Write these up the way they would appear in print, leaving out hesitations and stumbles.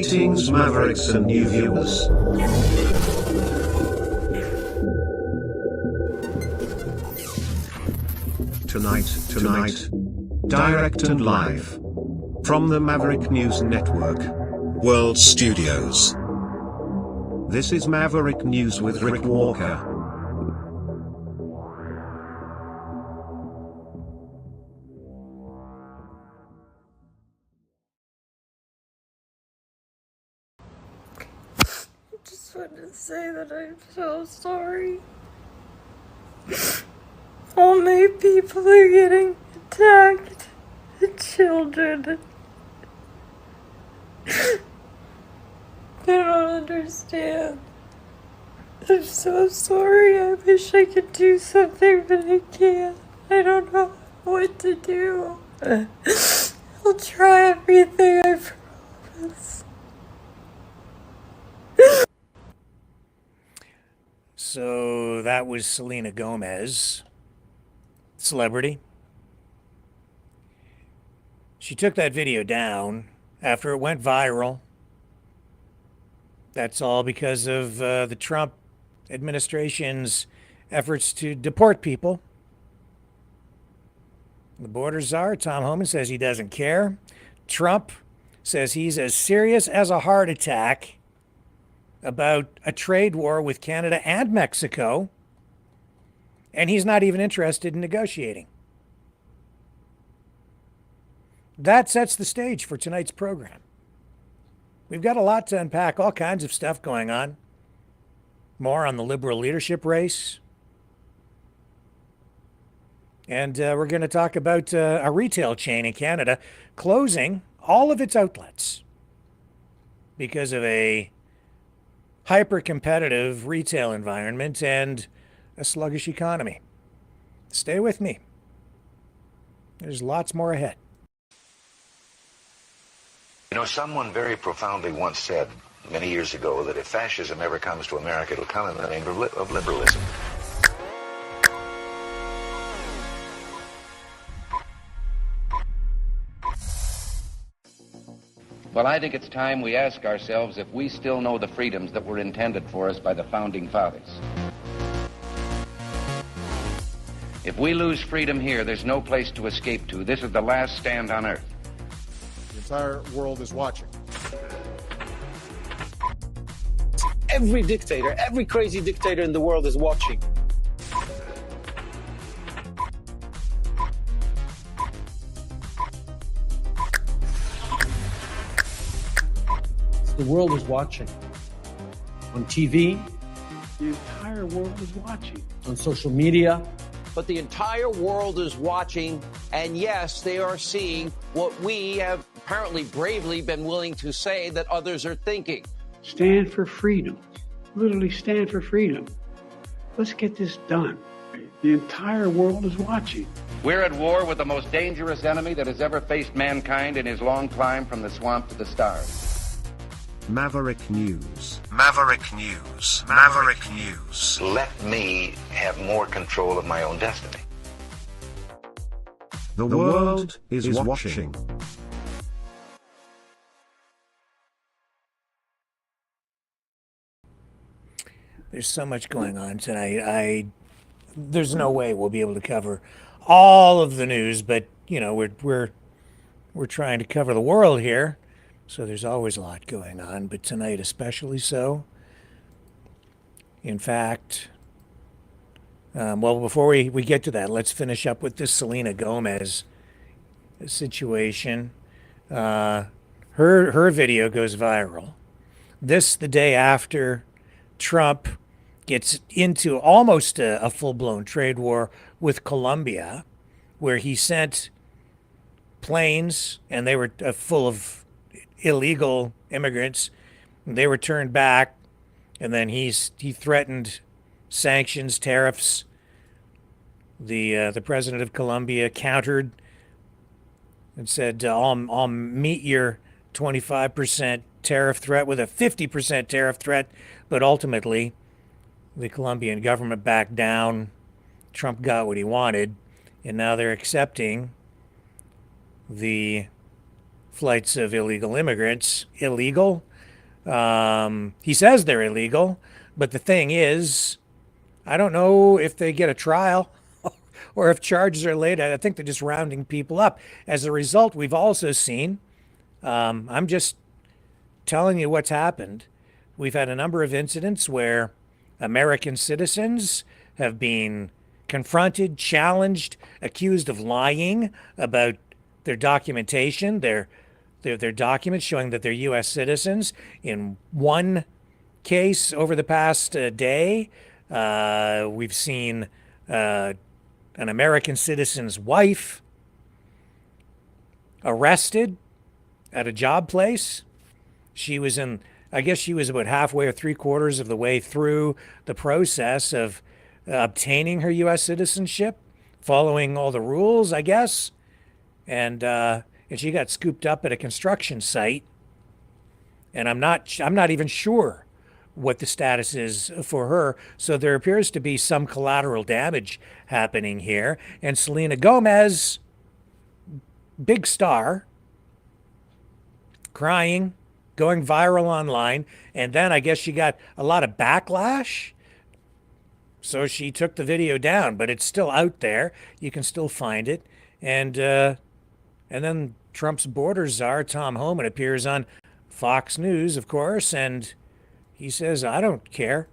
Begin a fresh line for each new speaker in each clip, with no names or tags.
Greetings Mavericks and new viewers. Tonight, direct and live from the Maverick News Network World Studios. This is Maverick News with Rick Walker.
I just wanted to say that I'm so sorry. All my people are getting attacked. The children. They don't understand. I'm so sorry. I wish I could do something, but I can't. I don't know what to do. I'll try everything, I promise.
So that was Selena Gomez, celebrity. She took that video down after it went viral. That's all because of the Trump administration's efforts to deport people. The border czar, Tom Homan, says he doesn't care. Trump says he's as serious as a heart attack about a trade war with Canada and Mexico, and he's not even interested in negotiating. That sets the stage for tonight's program. We've got a lot to unpack, all kinds of stuff going on. More on the Liberal leadership race. And we're going to talk about a retail chain in Canada closing all of its outlets because of a hyper-competitive retail environment and a sluggish economy. Stay with me. There's lots more ahead.
You know, someone very profoundly once said many years ago that if fascism ever comes to America, it'll come in the name of liberalism.
Well, I think it's time we ask ourselves if we still know the freedoms that were intended for us by the Founding Fathers. If we lose freedom here, there's no place to escape to. This is the last stand on Earth.
The entire world is watching.
Every dictator, every crazy dictator in the world is watching. The world is watching. On TV,
the entire world is watching.
On social media.
But the entire world is watching, and yes, they are seeing what we have apparently bravely been willing to say that others are thinking.
Stand for freedom. Literally stand for freedom. Let's get this done. The entire world is watching.
We're at war with the most dangerous enemy that has ever faced mankind in his long climb from the swamp to the stars.
Maverick News. Maverick News. Maverick News.
Let me have more control of my own destiny.
The world is watching.
There's so much going on tonight. There's no way we'll be able to cover all of the news, but you know, we're trying to cover the world here. So there's always a lot going on, but tonight especially so. In fact, well, before we get to that, let's finish up with this Selena Gomez situation. Her video goes viral. This the day after Trump gets into almost a full-blown trade war with Colombia, where he sent planes, and they were full of illegal immigrants. They were turned back, and then he threatened sanctions, tariffs. The president of Colombia countered and said, "I'll meet your 25% tariff threat with a 50% tariff threat." But ultimately, the Colombian government backed down. Trump got what he wanted, and now they're accepting the flights of illegal immigrants. Illegal? He says they're illegal, but the thing is, I don't know if they get a trial or if charges are laid. I think they're just rounding people up. As a result, we've also seen, I'm just telling you what's happened. We've had a number of incidents where American citizens have been confronted, challenged, accused of lying about their documentation, their documents showing that they're U.S. citizens. In one case over the past day, we've seen an American citizen's wife arrested at a job place. She was in, I guess she was about halfway or 3/4 of the way through the process of obtaining her U.S. citizenship, following all the rules, I guess. And she got scooped up at a construction site. And I'm not even sure what the status is for her. So there appears to be some collateral damage happening here. And Selena Gomez, big star, crying, going viral online. And then I guess she got a lot of backlash. So she took the video down, but it's still out there. You can still find it. And then Trump's border czar, Tom Homan, appears on Fox News, of course, and he says, I don't care.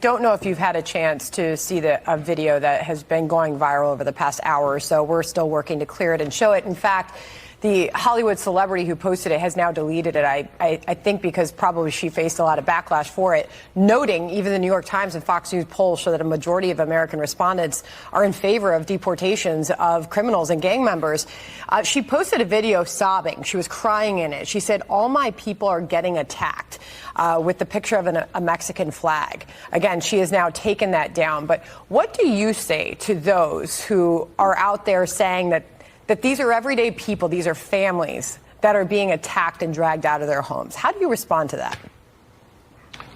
Don't know if you've had a chance to see a video that has been going viral over the past hour or so. We're still working to clear it and show it. In fact, the Hollywood celebrity who posted it has now deleted it, I think because probably she faced a lot of backlash for it, noting even the New York Times and Fox News polls show that a majority of American respondents are in favor of deportations of criminals and gang members. She posted a video sobbing. She was crying in it. She said, all my people are getting attacked, with the picture of a Mexican flag. Again, she has now taken that down. But what do you say to those who are out there saying that these are everyday people, these are families that are being attacked and dragged out of their homes? How do you respond to that?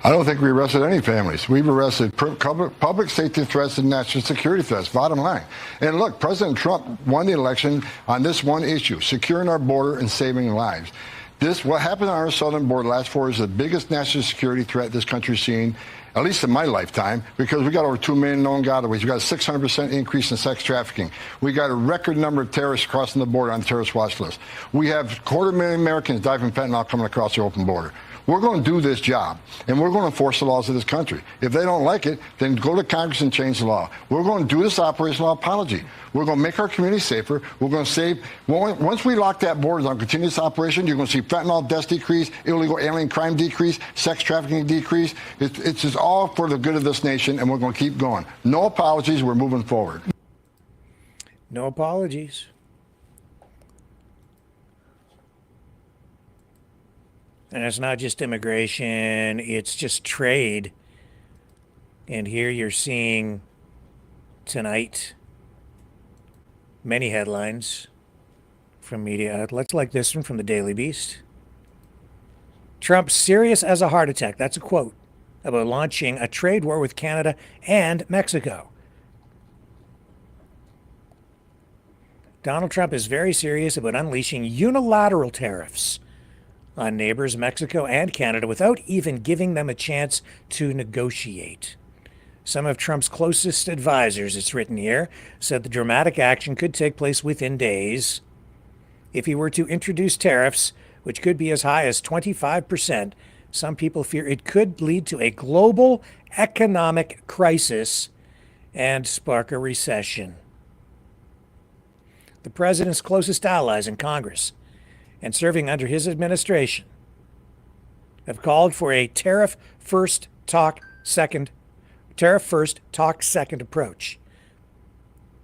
I don't think we arrested any families. We've arrested public safety threats and national security threats, bottom line. And look, President Trump won the election on this one issue, securing our border and saving lives. What happened on our southern border last 4 years is the biggest national security threat this country's seen, at least in my lifetime, because we got over 2 million known gotaways. We got a 600% increase in sex trafficking. We got a record number of terrorists crossing the border on the terrorist watch list. We have 250,000 Americans die from fentanyl coming across the open border. We're going to do this job, and we're going to enforce the laws of this country. If they don't like it, then go to Congress and change the law. We're going to do this operational apology. We're going to make our community safer. We're going to save. Once we lock that border on continuous operation, you're going to see fentanyl deaths decrease, illegal alien crime decrease, sex trafficking decrease. It's just all for the good of this nation, and we're going to keep going. No apologies. We're moving forward.
No apologies. And it's not just immigration, it's just trade. And here you're seeing tonight many headlines from media outlets like this one from the Daily Beast. Trump serious as a heart attack. That's a quote about launching a trade war with Canada and Mexico. Donald Trump is very serious about unleashing unilateral tariffs on neighbors Mexico and Canada without even giving them a chance to negotiate. Some of Trump's closest advisors, it's written here, said the dramatic action could take place within days. If he were to introduce tariffs, which could be as high as 25%, some people fear it could lead to a global economic crisis and spark a recession. The president's closest allies in Congress and serving under his administration have called for a tariff first, talk second approach.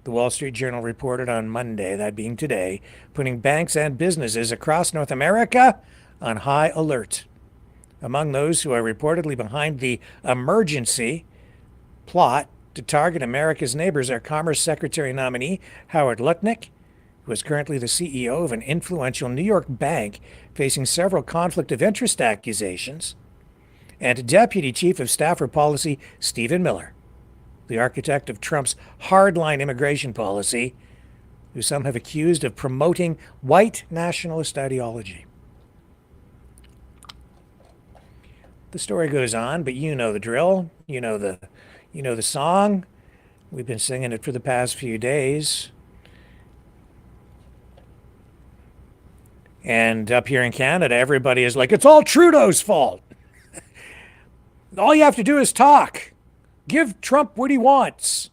The Wall Street Journal reported on Monday, that being today, putting banks and businesses across North America on high alert. Among those who are reportedly behind the emergency plot to target America's neighbors are Commerce Secretary nominee Howard Lutnick, who is currently the CEO of an influential New York bank facing several conflict of interest accusations, and Deputy Chief of Staff for Policy Stephen Miller, the architect of Trump's hardline immigration policy, who some have accused of promoting white nationalist ideology. the story goes on, but you know the drill. You know the song. We've been singing it for the past few days. And up here in Canada, everybody is like, it's all Trudeau's fault. All you have to do is talk. Give Trump what he wants.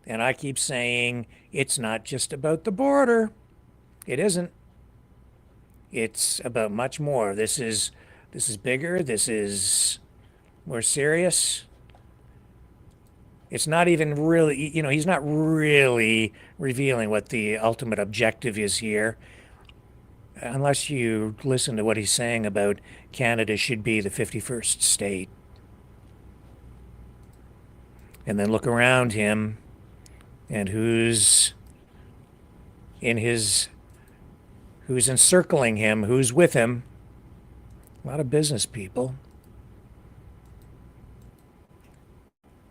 And I keep saying, it's not just about the border. It isn't. It's about much more. This is bigger. This is more serious. It's not even really, he's not really revealing what the ultimate objective is here. Unless you listen to what he's saying about Canada should be the 51st state. And then look around him and who's encircling him, who's with him. A lot of business people.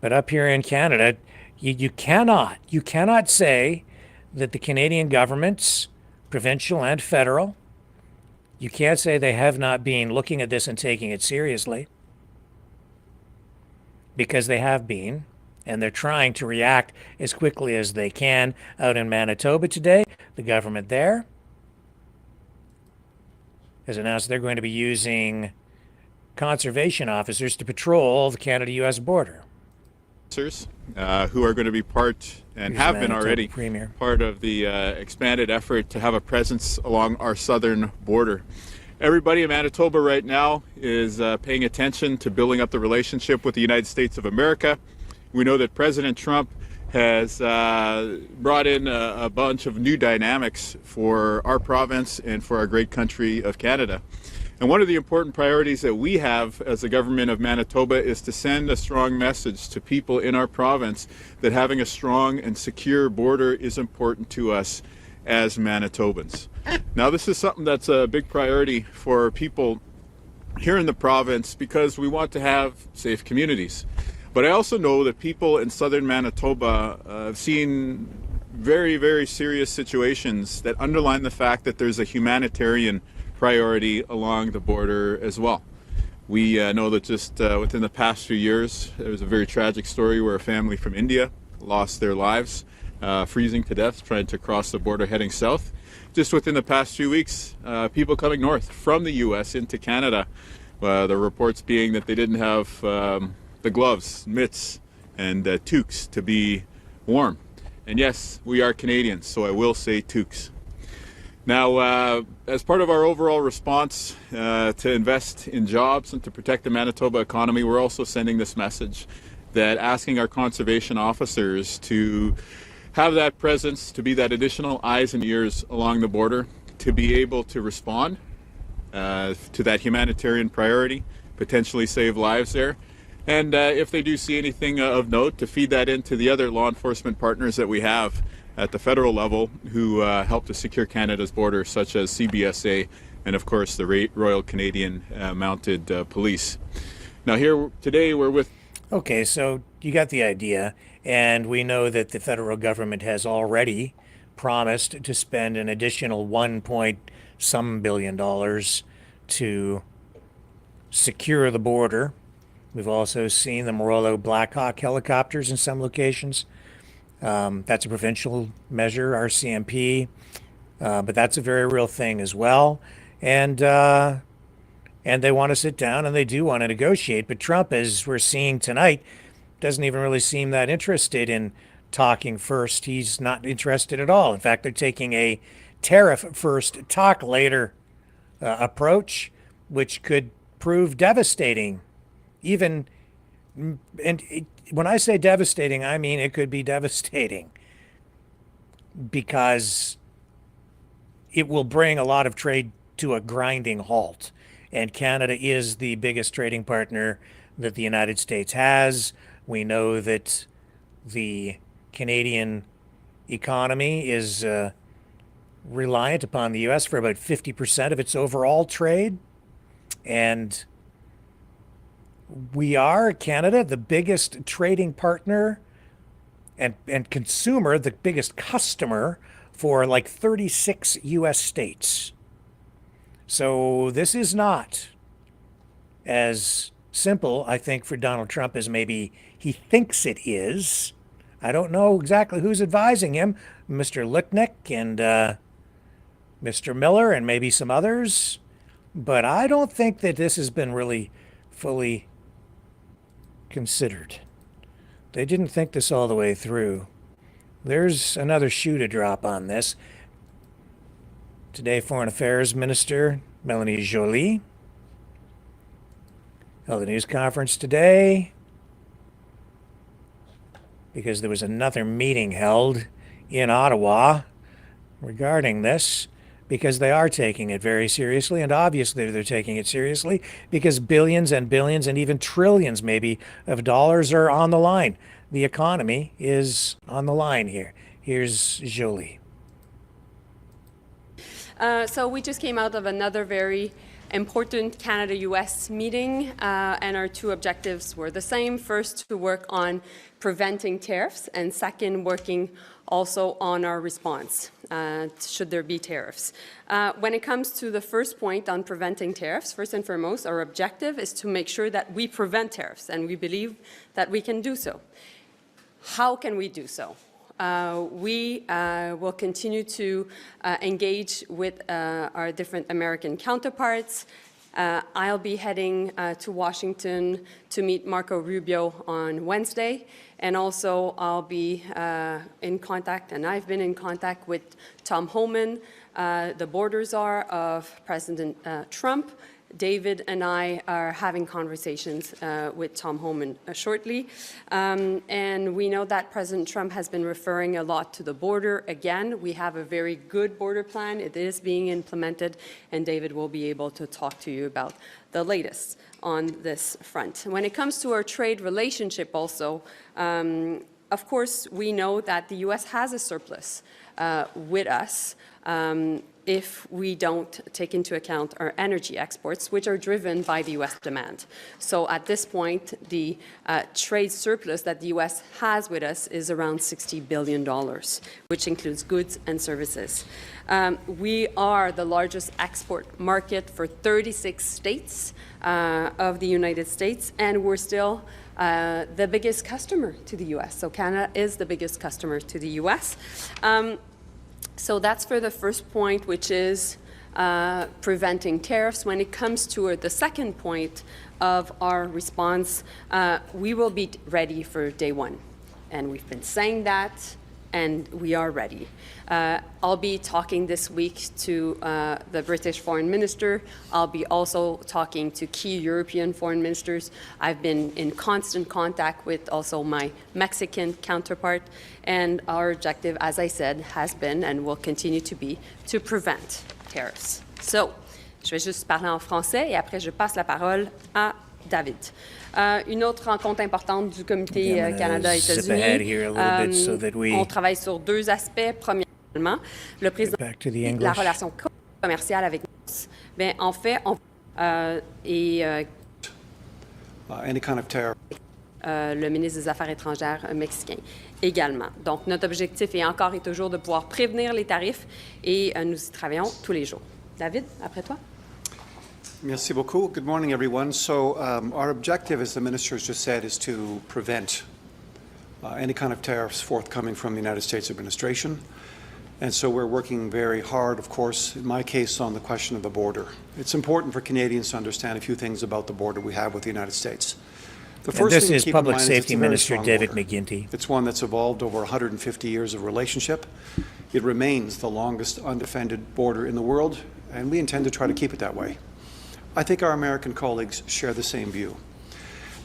But up here in Canada, you cannot say that the Canadian governments, provincial and federal, you can't say they have not been looking at this and taking it seriously, because they have been, and they're trying to react as quickly as they can. Out in Manitoba today, the government there has announced they're going to be using conservation officers to patrol the Canada-U.S. border.
Who are going to be part, and
Here's
have been
Manitoba
already,
Premier.
part of the expanded effort to have a presence along our southern border. Everybody in Manitoba right now is paying attention to building up the relationship with the United States of America. We know that President Trump has brought in a bunch of new dynamics for our province and for our great country of Canada. And one of the important priorities that we have as the government of Manitoba is to send a strong message to people in our province that having a strong and secure border is important to us as Manitobans. Now, this is something that's a big priority for people here in the province because we want to have safe communities. But I also know that people in southern Manitoba have seen very, very serious situations that underline the fact that there's a humanitarian priority along the border as well. We know that just within the past few years, there was a very tragic story where a family from India lost their lives, freezing to death, trying to cross the border heading south. Just within the past few weeks, people coming north from the U.S. into Canada, the reports being that they didn't have the gloves, mitts, and toques to be warm. And yes, we are Canadians, so I will say toques. Now, as part of our overall response to invest in jobs and to protect the Manitoba economy, we're also sending this message that asking our conservation officers to have that presence, to be that additional eyes and ears along the border, to be able to respond to that humanitarian priority, potentially save lives there. And if they do see anything of note, to feed that into the other law enforcement partners that we have at the federal level who help to secure Canada's border, such as CBSA and, of course, the Royal Canadian Mounted Police. Now, here today we're with...
Okay, so you got the idea, and we know that the federal government has already promised to spend an additional $1.some billion to secure the border. We've also seen them roll out Black Hawk helicopters in some locations. That's a provincial measure, RCMP, but that's a very real thing as well. And they want to sit down and they do want to negotiate. But Trump, as we're seeing tonight, doesn't even really seem that interested in talking first. He's not interested at all. In fact, they're taking a tariff first, talk later approach, which could prove devastating. When I say devastating, I mean it could be devastating because it will bring a lot of trade to a grinding halt. And Canada is the biggest trading partner that the United States has. We know that the Canadian economy is reliant upon the U.S. for about 50% of its overall trade. And we are, Canada, the biggest trading partner and consumer, the biggest customer for like 36 U.S. states. So this is not as simple, I think, for Donald Trump as maybe he thinks it is. I don't know exactly who's advising him, Mr. Lichtnick and Mr. Miller and maybe some others, but I don't think that this has been really fully considered. They didn't think this all the way through. There's another shoe to drop on this. Today, Foreign Affairs Minister Melanie Joly held a news conference today because there was another meeting held in Ottawa regarding this, because they are taking it very seriously, and obviously they're taking it seriously because billions and billions and even trillions maybe of dollars are on the line. The economy is on the line here. Here's Joly.
So we just came out of another very important Canada-US meeting, and our two objectives were the same. First, to work on preventing tariffs, and second, working also on our response, should there be tariffs. When it comes to the first point on preventing tariffs, first and foremost, our objective is to make sure that we prevent tariffs, and we believe that we can do so. How can we do so? We will continue to engage with our different American counterparts. I'll be heading to Washington to meet Marco Rubio on Wednesday, and also I'll be in contact, and I've been in contact with Tom Homan, the border czar of President Trump. David and I are having conversations with Tom Homan shortly. And we know that President Trump has been referring a lot to the border. Again, we have a very good border plan. It is being implemented, and David will be able to talk to you about the latest on this front. When it comes to our trade relationship also, of course, we know that the U.S. has a surplus with us. If we don't take into account our energy exports, which are driven by the U.S. demand. So at this point, the trade surplus that the U.S. has with us is around $60 billion, which includes goods and services. We are the largest export market for 36 states of the United States, and we're still the biggest customer to the U.S. So Canada is the biggest customer to the U.S. So that's for the first point, which is preventing tariffs. When it comes to the second point of our response, we will be ready for day one. And we've been saying that, and we are ready. I'll be talking this week to the British Foreign Minister. I'll be also talking to key European foreign ministers. I've been in constant contact with also my Mexican counterpart. And our objective, as I said, has been and will continue to be to prevent tariffs. So, je vais juste parler en français et après je passe la parole à David. Une autre rencontre importante du comité Canada-États-Unis. On travaille sur deux aspects. Premièrement, le président la relation commerciale avec nous. Bien, en fait,
any kind of terror.
Le ministre des Affaires étrangères mexicain également. Donc, notre objectif est encore et toujours de pouvoir prévenir les tarifs et nous y travaillons tous les jours. David, après toi.
Merci beaucoup. Good morning, everyone. So our objective, as the minister has just said, is to prevent any kind of tariffs forthcoming from the United States administration. And so we're working very hard, of course, in my case, on the question of the border. It's important for Canadians to understand a few things about the border we have with the United States. The first
this
thing
is
to keep
Public
in mind
Safety
is
Minister David
border.
McGuinty.
It's one that's evolved over 150 years of relationship. It remains the longest undefended border in the world, and we intend to try to keep it that way. I think our American colleagues share the same view.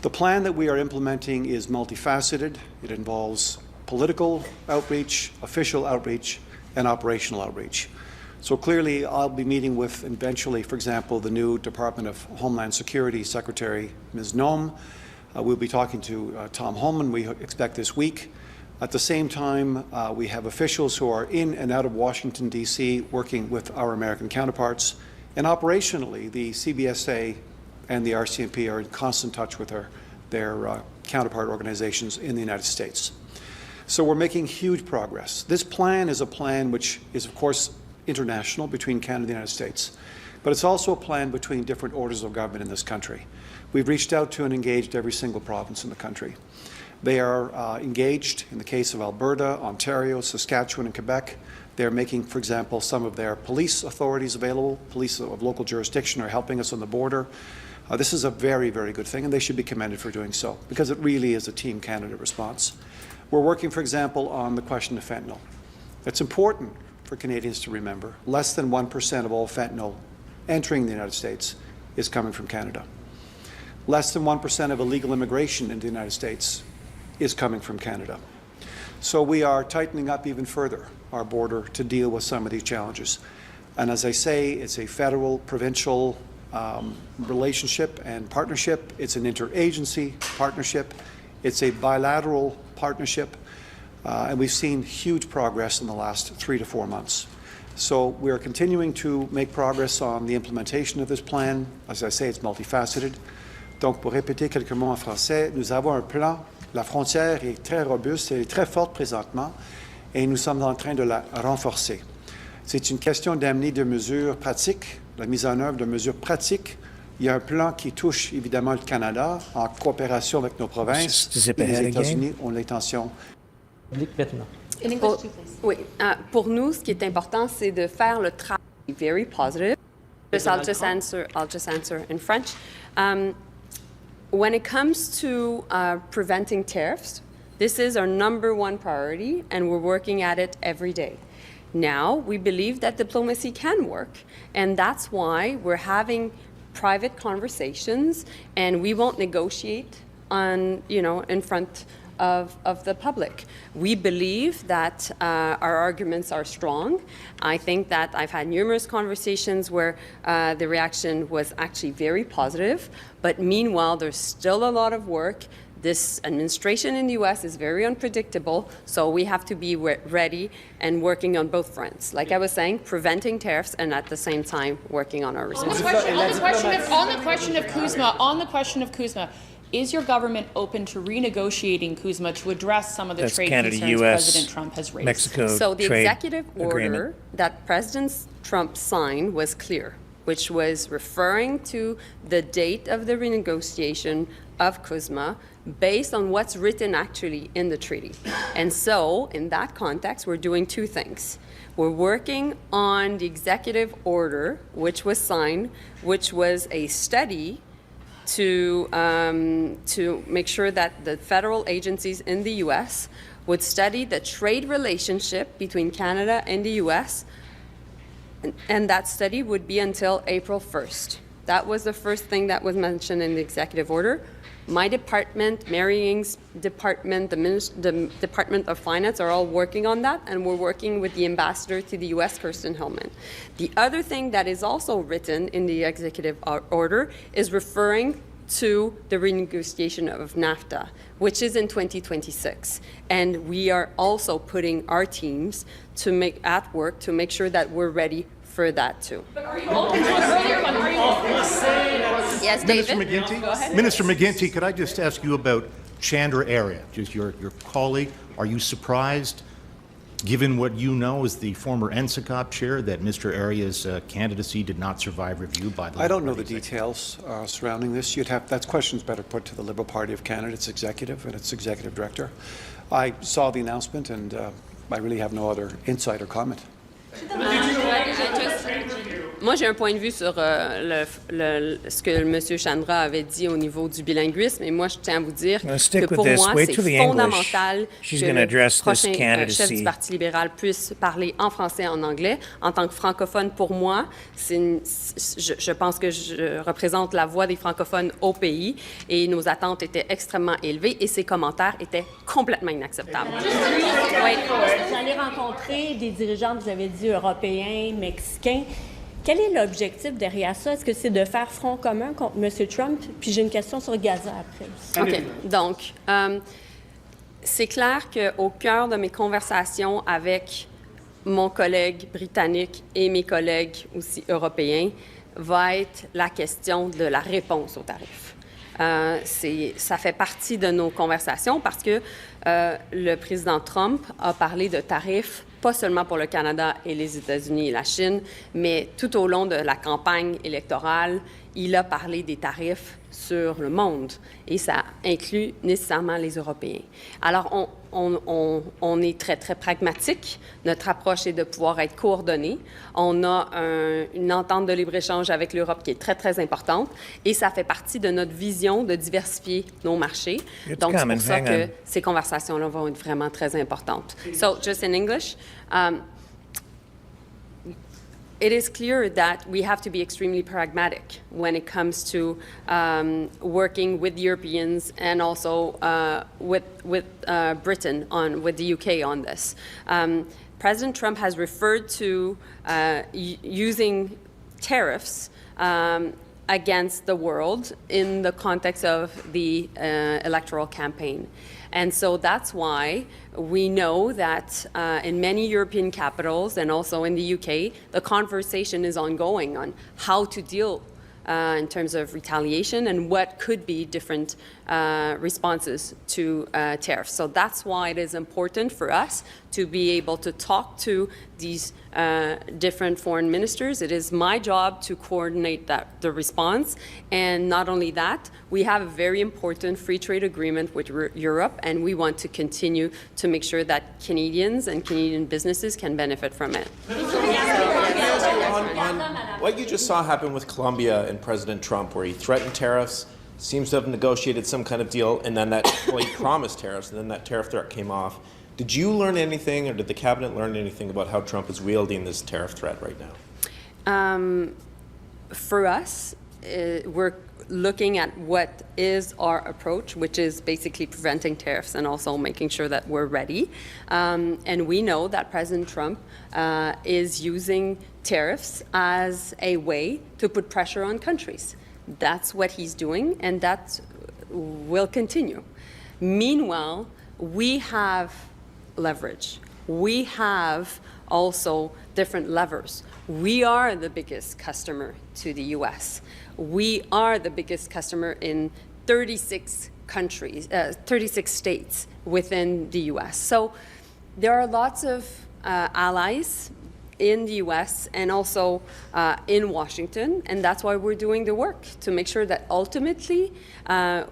The plan that we are implementing is multifaceted. It involves political outreach, official outreach, and operational outreach. So clearly, I'll be meeting with, eventually, for example, the new Department of Homeland Security Secretary, Ms. Nome. We'll be talking to Tom Homan, we expect this week. At the same time, we have officials who are in and out of Washington, D.C., working with our American counterparts. And operationally, the CBSA and the RCMP are in constant touch with their counterpart organizations in the United States. So we're making huge progress. This plan is a plan which is, of course, international between Canada and the United States. but it's also a plan between different orders of government in this country. We've reached out to and engaged every single province in the country. They are engaged in the case of Alberta, Ontario, Saskatchewan, and Quebec. They're making, for example, some of their police authorities available. Police of local jurisdiction are helping us on the border. This is a very, very good thing, and they should be commended for doing so, because it really is a Team Canada response. We're working, for example, on the question of fentanyl. It's important for Canadians to remember. Less than 1% of all fentanyl entering the United States is coming from Canada. Less than 1% of illegal immigration into the United States is coming from Canada. So we are tightening up even further our border to deal with some of these challenges. And as I say, it's a federal, provincial relationship and partnership. It's an interagency partnership. It's a bilateral partnership. And we've seen huge progress in the last 3 to 4 months. So we are continuing to make progress on the implementation of this plan. As I say, it's multifaceted. Donc, pour répéter quelques mots en français, nous avons un plan. La frontière est très robuste, elle est très forte présentement, et nous sommes en train de la renforcer. C'est une question d'amener des mesures pratiques, la mise en œuvre de mesures pratiques. Il y a un plan qui touche évidemment le Canada en coopération avec nos provinces. Les États-Unis ont l'intention.
Oui, pour nous, ce qui est important, c'est de faire le travail very positive. I'll just answer in French. When it comes to preventing tariffs, this is our #1 priority, and we're working at it every day. Now, we believe that diplomacy can work, and that's why we're having private conversations, and we won't negotiate in front of the public. We believe that our arguments are strong. I think that I've had numerous conversations where the reaction was actually very positive, but meanwhile, there's still a lot of work. This administration in the U.S. is very unpredictable, so we have to be ready and working on both fronts. Like I was saying, preventing tariffs and at the same time working on our response.
On the question of CUSMA, is your government open to renegotiating CUSMA to address some of the trade
Canada,
concerns
US,
President Trump has raised?
Mexico
So the
trade
executive order
agreement.
that President Trump signed was clear, which was referring to the date of the renegotiation of CUSMA based on what's written actually in the treaty. And so, in that context, we're doing two things. We're working on the executive order, which was signed, which was a study to make sure that the federal agencies in the U.S. would study the trade relationship between Canada and the U.S., and that study would be until April 1st. That was the first thing that was mentioned in the executive order. My department, Mary Ng's department, the Department of Finance are all working on that, and we're working with the ambassador to the U.S., Kirsten Hillman. The other thing that is also written in the executive order is referring to the renegotiation of NAFTA, which is in 2026. And we are also putting our teams at work to make sure that we're ready for that too.
But are you open to an earlier one? Are you open to
Yes,
Minister
David?
McGuinty?
Go ahead.
Minister McGuinty, could I just ask you about Chandra area, just your colleague? Are you surprised, given what you know as the former NSICOP chair, that Mr. Aria's candidacy did not survive review by the
I don't know
Liberal
the
Party
details surrounding this. That question's better put to the Liberal Party of Canada, its executive and its executive director. I saw the announcement, and I really have no other insight or comment.
Moi, j'ai un point de vue sur ce que M. Chandra avait dit au niveau du bilinguisme, et moi, je tiens à vous dire que pour moi, c'est fondamental que le prochain chef du Parti libéral puisse parler en français et en anglais. En tant que francophone, pour moi, je pense que je représente la voix des francophones au pays, et nos attentes étaient extrêmement élevées, et ses commentaires étaient complètement inacceptables.
Vous allez rencontrer des dirigeants, vous avez dit, européens, mexicains. Quel est l'objectif derrière ça? Est-ce que c'est de faire front commun contre M. Trump? Puis j'ai une question sur Gaza après aussi.
OK. Donc, c'est clair qu'au cœur de mes conversations avec mon collègue britannique et mes collègues aussi européens va être la question de la réponse aux tarifs. Ça fait partie de nos conversations parce que le président Trump a parlé de tarifs pas seulement pour le Canada et les États-Unis et la Chine, mais tout au long de la campagne électorale, il a parlé des tarifs sur le monde et ça inclut nécessairement les Européens. Alors, on est très, très pragmatique. Notre approche est de pouvoir être coordonnée. On a une entente de libre-échange avec l'Europe qui est très, très importante et ça fait partie de notre vision de diversifier nos marchés. Donc, c'est pour ça que ces conversations-là vont être vraiment très importantes. So, just in English, it is clear that we have to be extremely pragmatic when it comes to working with Europeans and also with Britain with the UK on this. President Trump has referred to using tariffs against the world in the context of the electoral campaign. And so that's why we know that in many European capitals and also in the UK, the conversation is ongoing on how to deal in terms of retaliation and what could be different responses to tariffs. So that's why it is important for us to be able to talk to these different foreign ministers. It is my job to coordinate the response. And not only that, we have a very important free trade agreement with Europe, and we want to continue to make sure that Canadians and Canadian businesses can benefit from it.
On what you just saw happen with Colombia and President Trump, where he threatened tariffs, seems to have negotiated some kind of deal, and then he promised tariffs, and then that tariff threat came off. Did you learn anything, or did the cabinet learn anything about how Trump is wielding this tariff threat right now?
For us, we're looking at what is our approach, which is basically preventing tariffs and also making sure that we're ready. And we know that President Trump is using tariffs as a way to put pressure on countries. That's what he's doing, and that will continue. Meanwhile, we have leverage. We have also different levers. We are the biggest customer to the U.S. We are the biggest customer in 36 countries, 36 states within the U.S. So there are lots of allies in the U.S. and also in Washington, and that's why we're doing the work, to make sure that ultimately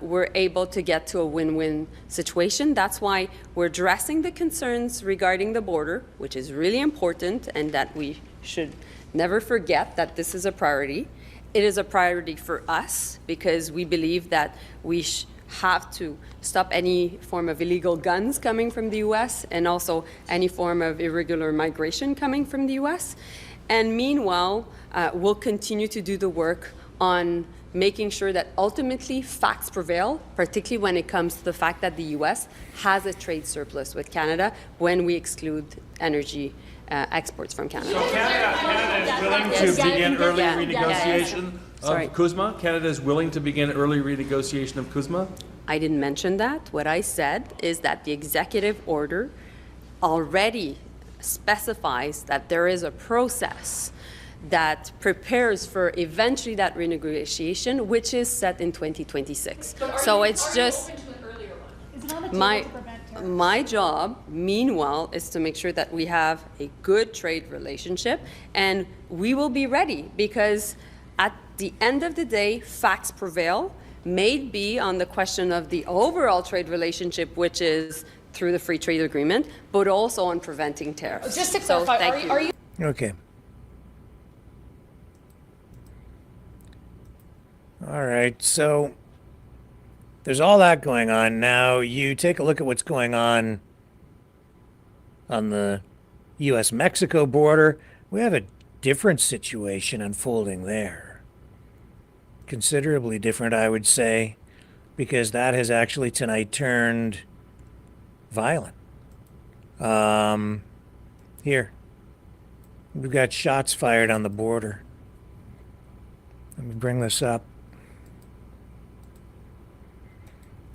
we're able to get to a win-win situation. That's why we're addressing the concerns regarding the border, which is really important, and that we should never forget that this is a priority. It is a priority for us because we believe that we have to stop any form of illegal guns coming from the U.S. and also any form of irregular migration coming from the U.S. And meanwhile, we'll continue to do the work on making sure that ultimately facts prevail, particularly when it comes to the fact that the U.S. has a trade surplus with Canada when we exclude energy exports from Canada.
So Canada is willing to begin early renegotiation of CUSMA? Canada is willing to begin early renegotiation of CUSMA?
I didn't mention that. What I said is that the executive order already specifies that there is a process that prepares for eventually that renegotiation, which is set in 2026. So it's just my job, meanwhile, is to make sure that we have a good trade relationship, and we will be ready because at the end of the day, facts prevail, may be on the question of the overall trade relationship, which is through the free trade agreement, but also on preventing tariffs.
Just to clarify, are you
Okay. All right, so there's all that going on. Now, you take a look at what's going on the U.S.-Mexico border. We have a different situation unfolding there. Considerably different, I would say, because that has actually tonight turned violent. Here. We've got shots fired on the border. Let me bring this up.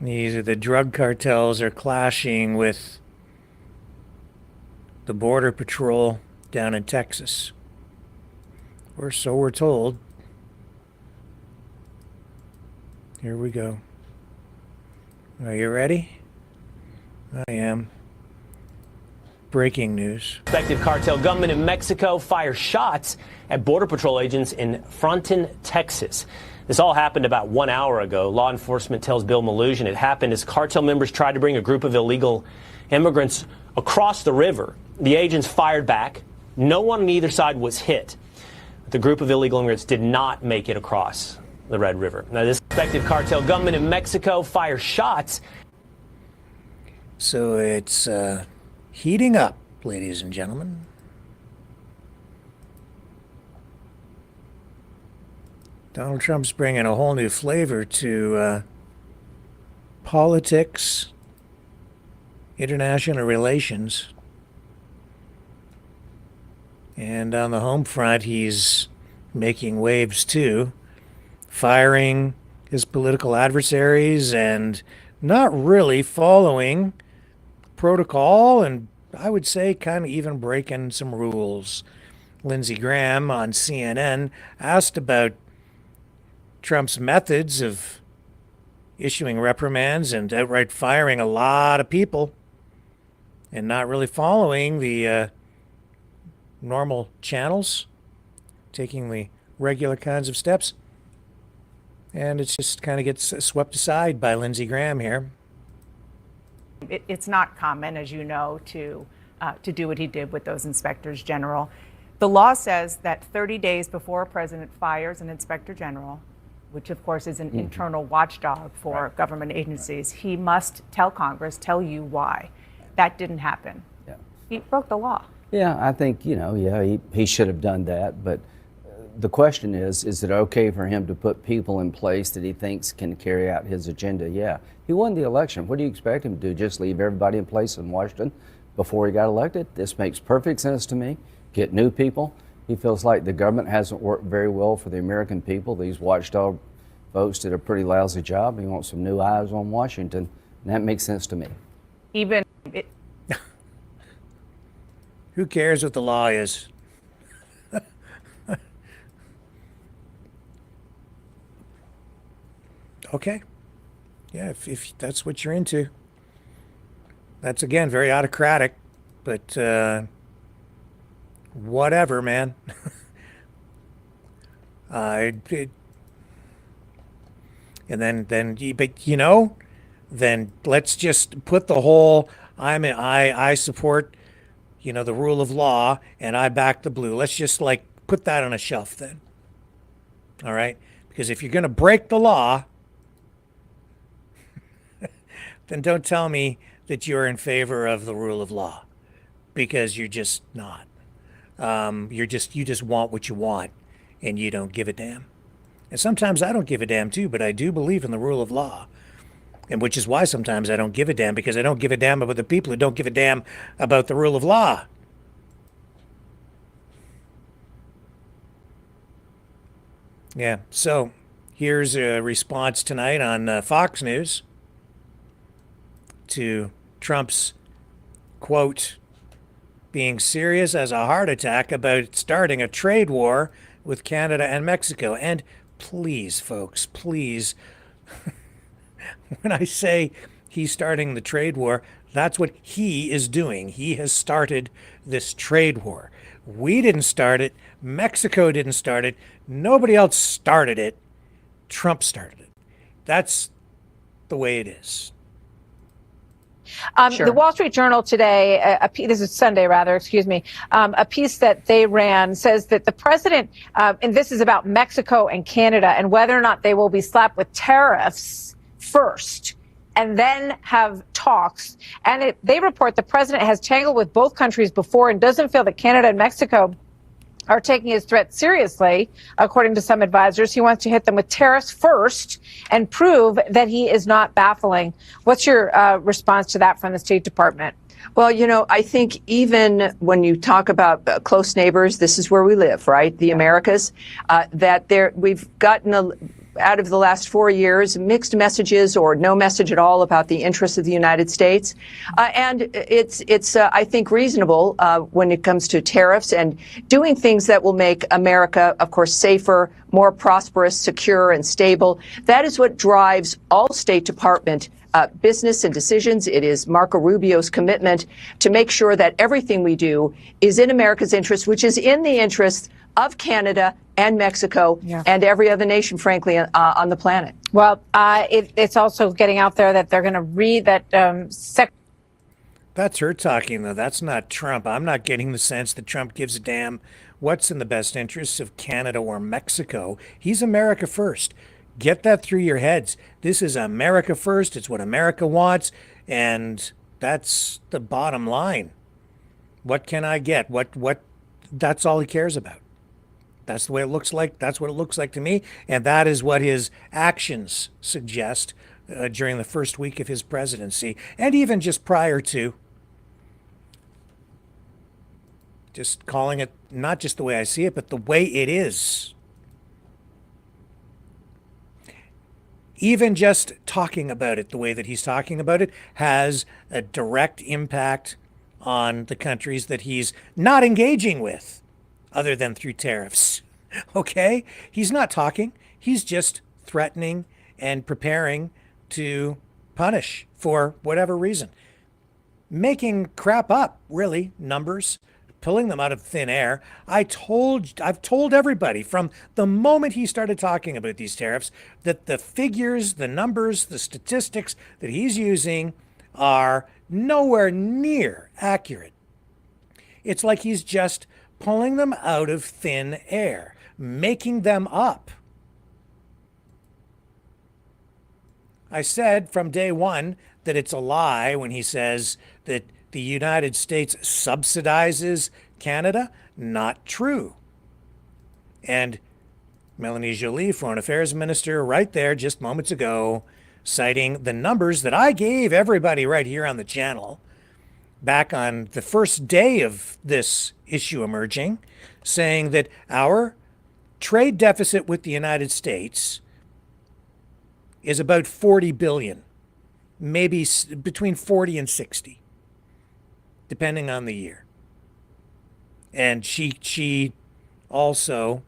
The drug cartels are clashing with the Border Patrol down in Texas. Or so we're told. Here we go. Are you ready? I am. breaking news.
Suspected cartel gunman in Mexico fires shots at Border Patrol agents in Fronton, Texas. This all happened about 1 hour ago. Law enforcement tells Bill Mallusion it happened as cartel members tried to bring a group of illegal immigrants across the river. The agents fired back. No one on either side was hit. The group of illegal immigrants did not make it across the Red River. Now, this suspected cartel gunman in Mexico fires shots.
So it's heating up, ladies and gentlemen. Donald Trump's bringing a whole new flavor to politics, international relations. And on the home front, he's making waves too, firing his political adversaries and not really following protocol, and I would say kind of even breaking some rules. Lindsey Graham on CNN asked about Trump's methods of issuing reprimands and outright firing a lot of people and not really following the normal channels, taking the regular kinds of steps. And it just kind of gets swept aside by Lindsey Graham here.
It's not common, as you know, to do what he did with those inspectors general. The law says that 30 days before a president fires an inspector general, which of course is an internal watchdog for government agencies, he must tell Congress, tell you why. That didn't happen.
Yeah.
He broke the law.
Yeah, I think, he should have done that. But the question is it okay for him to put people in place that he thinks can carry out his agenda? Yeah. He won the election. What do you expect him to do? Just leave everybody in place in Washington before he got elected? This makes perfect sense to me. Get new people. He feels like the government hasn't worked very well for the American people. These watchdog folks did a pretty lousy job. He wants some new eyes on Washington, and that makes sense to me.
Even
who cares what the law is? Okay. Yeah, if that's what you're into. That's, again, very autocratic, but whatever, man. And then let's just put the whole I support, the rule of law and I back the blue. Let's just put that on a shelf then. All right? Because if you're going to break the law, then don't tell me that you're in favor of the rule of law, because you're just not. You just want what you want, and you don't give a damn. And sometimes I don't give a damn too, but I do believe in the rule of law, and which is why sometimes I don't give a damn, because I don't give a damn about the people who don't give a damn about the rule of law. Yeah. So here's a response tonight on Fox News to Trump's, quote, being serious as a heart attack about starting a trade war with Canada and Mexico. And please, folks, please, when I say he's starting the trade war, that's what he is doing. He has started this trade war. We didn't start it. Mexico didn't start it. Nobody else started it. Trump started it. That's the way it is.
The Wall Street Journal today, this is Sunday rather, excuse me, a piece that they ran says that the president, and this is about Mexico and Canada and whether or not they will be slapped with tariffs first and then have talks. And they report the president has tangled with both countries before and doesn't feel that Canada and Mexico are taking his threat seriously. According to some advisors, he wants to hit them with tariffs first and prove that he is not baffling. What's your response to that from the State Department?
Well, I think even when you talk about close neighbors, this is where we live, right? The Americas, we've gotten out of the last 4 years, mixed messages or no message at all about the interests of the United States. And it's I think, reasonable when it comes to tariffs and doing things that will make America, of course, safer, more prosperous, secure, and stable. That is what drives all State Department business and decisions. It is Marco Rubio's commitment to make sure that everything we do is in America's interest, which is in the interest of Canada and Mexico and every other nation, frankly, on the planet.
Well, it's also getting out there that they're going to read that
That's her talking, though. That's not Trump. I'm not getting the sense that Trump gives a damn what's in the best interests of Canada or Mexico. He's America first. Get that through your heads. This is America first. It's what America wants. And that's the bottom line. What can I get? What? That's all he cares about. That's the way it looks like. That's what it looks like to me. And that is what his actions suggest during the first week of his presidency. And even just prior to. Just calling it not just the way I see it, but the way it is. Even just talking about it the way that he's talking about it has a direct impact on the countries that he's not engaging with, other than through tariffs. Okay? He's not talking. He's just threatening and preparing to punish for whatever reason. Making crap up, really, numbers. Pulling them out of thin air. I've told everybody from the moment he started talking about these tariffs that the figures, the numbers, the statistics that he's using are nowhere near accurate. It's like he's just pulling them out of thin air, making them up. I said from day one that it's a lie when he says that the United States subsidizes Canada. Not true. And Melanie Joly, Foreign Affairs Minister, right there just moments ago, citing the numbers that I gave everybody right here on the channel back on the first day of this issue emerging, saying that our trade deficit with the United States is about 40 billion, maybe between 40 and 60. Depending on the year. And she also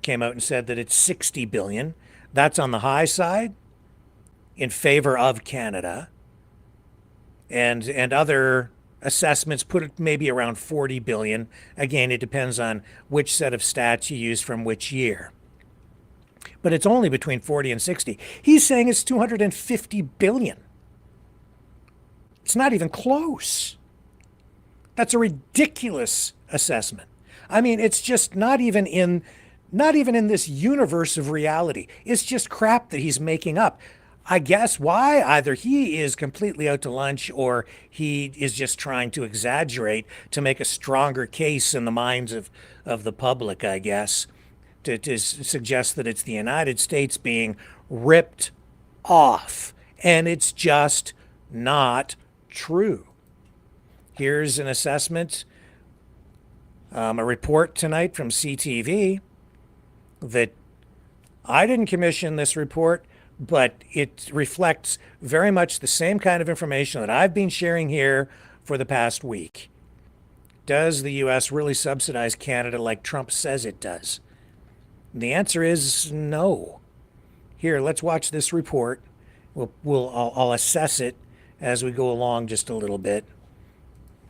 came out and said that it's 60 billion. That's on the high side in favor of Canada. And other assessments put it maybe around 40 billion. Again, it depends on which set of stats you use from which year. But it's only between 40 and 60. He's saying it's 250 billion. It's not even close. That's a ridiculous assessment. I mean, it's just not even in this universe of reality. It's just crap that he's making up. I guess why? Either he is completely out to lunch or he is just trying to exaggerate to make a stronger case in the minds of the public, I guess, to suggest that it's the United States being ripped off. And it's just not true. Here's an assessment, a report tonight from CTV that I didn't commission this report, but it reflects very much the same kind of information that I've been sharing here for the past week. Does the U.S. really subsidize Canada like Trump says it does? The answer is no. Here, let's watch this report. I'll assess it as we go along just a little bit.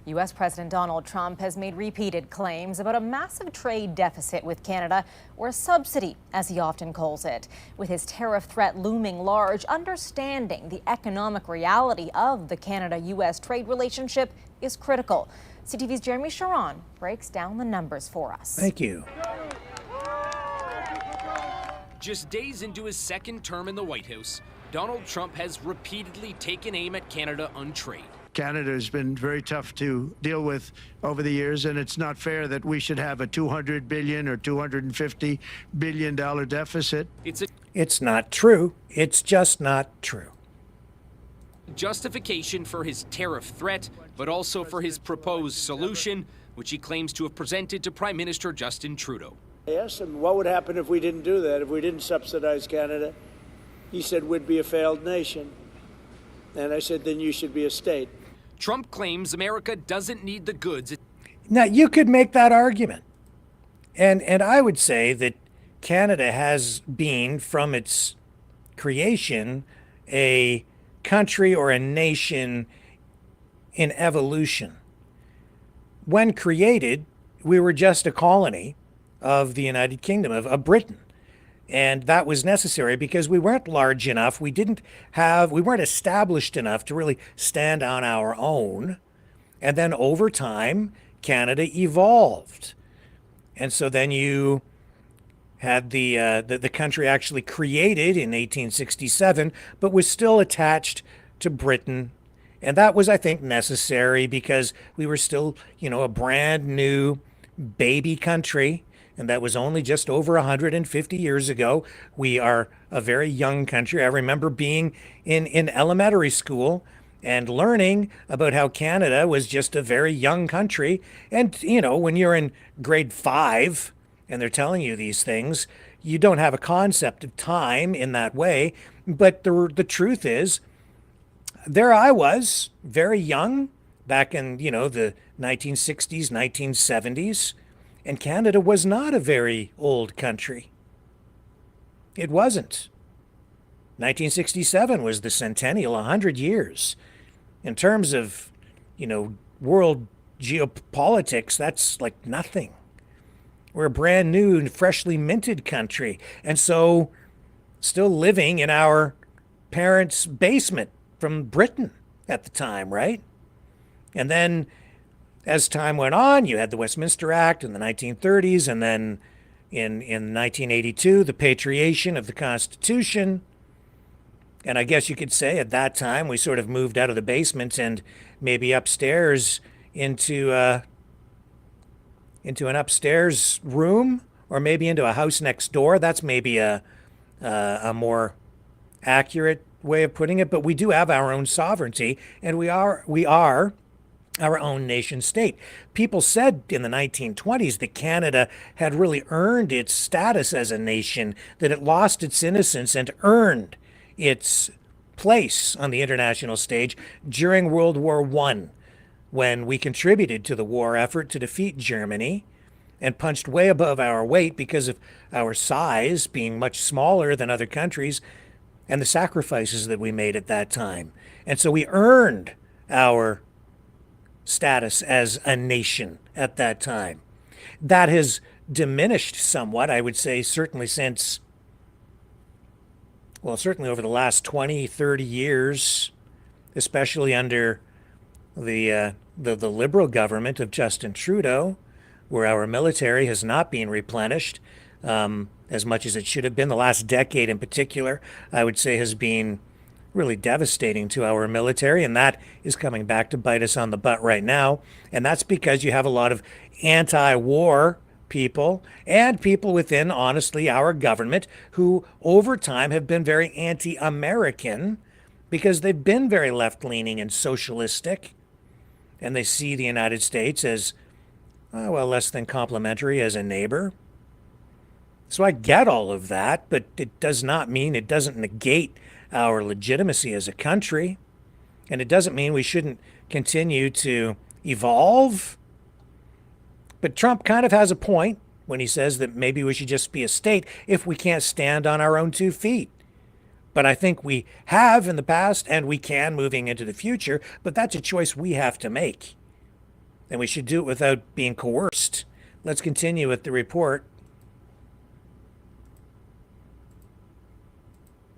U.S. President Donald Trump has made repeated claims about a massive trade deficit with Canada, or a subsidy, as he often calls it. With his tariff threat looming large, understanding the economic reality of the Canada-U.S. trade relationship is critical. CTV's Jeremy Sharon breaks down the numbers for us.
Thank you.
Just days into his second term in the White House, Donald Trump has repeatedly taken aim at Canada on trade.
Canada has been very tough to deal with over the years, and it's not fair that we should have a $200 billion or $250 billion deficit.
It's not true. It's just not true.
Justification for his tariff threat, but also for his proposed solution, which he claims to have presented to Prime Minister Justin Trudeau.
I asked him, what would happen if we didn't do that, if we didn't subsidize Canada? He said, we'd be a failed nation. And I said, then you should be a state.
Trump claims America doesn't need the goods.
Now, you could make that argument. And I would say that Canada has been, from its creation, a country or a nation in evolution. When created, we were just a colony of the United Kingdom, of Britain. And that was necessary because we weren't large enough. We weren't established enough to really stand on our own. And then over time, Canada evolved. And so then you had the country actually created in 1867, but was still attached to Britain. And that was, I think, necessary because we were still, a brand new baby country. And that was only just over 150 years ago. We are a very young country. I remember being in elementary school and learning about how Canada was just a very young country. And, when you're in grade 5 and they're telling you these things, you don't have a concept of time in that way. But the truth is, there I was, very young, back in, the 1960s, 1970s. And Canada was not a very old country. It wasn't. 1967 was the centennial, 100 years. In terms of, world geopolitics, that's like nothing. We're a brand new and freshly minted country. And so still living in our parents' basement from Britain at the time, right? And then as time went on, you had the Westminster Act in the 1930s, and then in 1982, the patriation of the Constitution. And I guess you could say at that time, we sort of moved out of the basement and maybe upstairs into an upstairs room, or maybe into a house next door. That's maybe a more accurate way of putting it. But we do have our own sovereignty, and we are our own nation state. People said in the 1920s that Canada had really earned its status as a nation, that it lost its innocence and earned its place on the international stage during World War I, when we contributed to the war effort to defeat Germany and punched way above our weight because of our size being much smaller than other countries and the sacrifices that we made at that time. And so we earned our status as a nation at that time. That has diminished somewhat, I would say, certainly over the last 20, 30 years, especially under the Liberal government of Justin Trudeau, where our military has not been replenished as much as it should have been. The last decade in particular, I would say, has been really devastating to our military, and that is coming back to bite us on the butt right now. And that's because you have a lot of anti-war people and people within, honestly, our government who over time have been very anti-American because they've been very left-leaning and socialistic, and they see the United States as, less than complimentary as a neighbor. So I get all of that, but it doesn't negate our legitimacy as a country, and it doesn't mean we shouldn't continue to evolve. But Trump kind of has a point when he says that maybe we should just be a state if we can't stand on our own 2 feet. But I think we have in the past, and we can moving into the future, but that's a choice we have to make. And we should do it without being coerced. Let's continue with the report.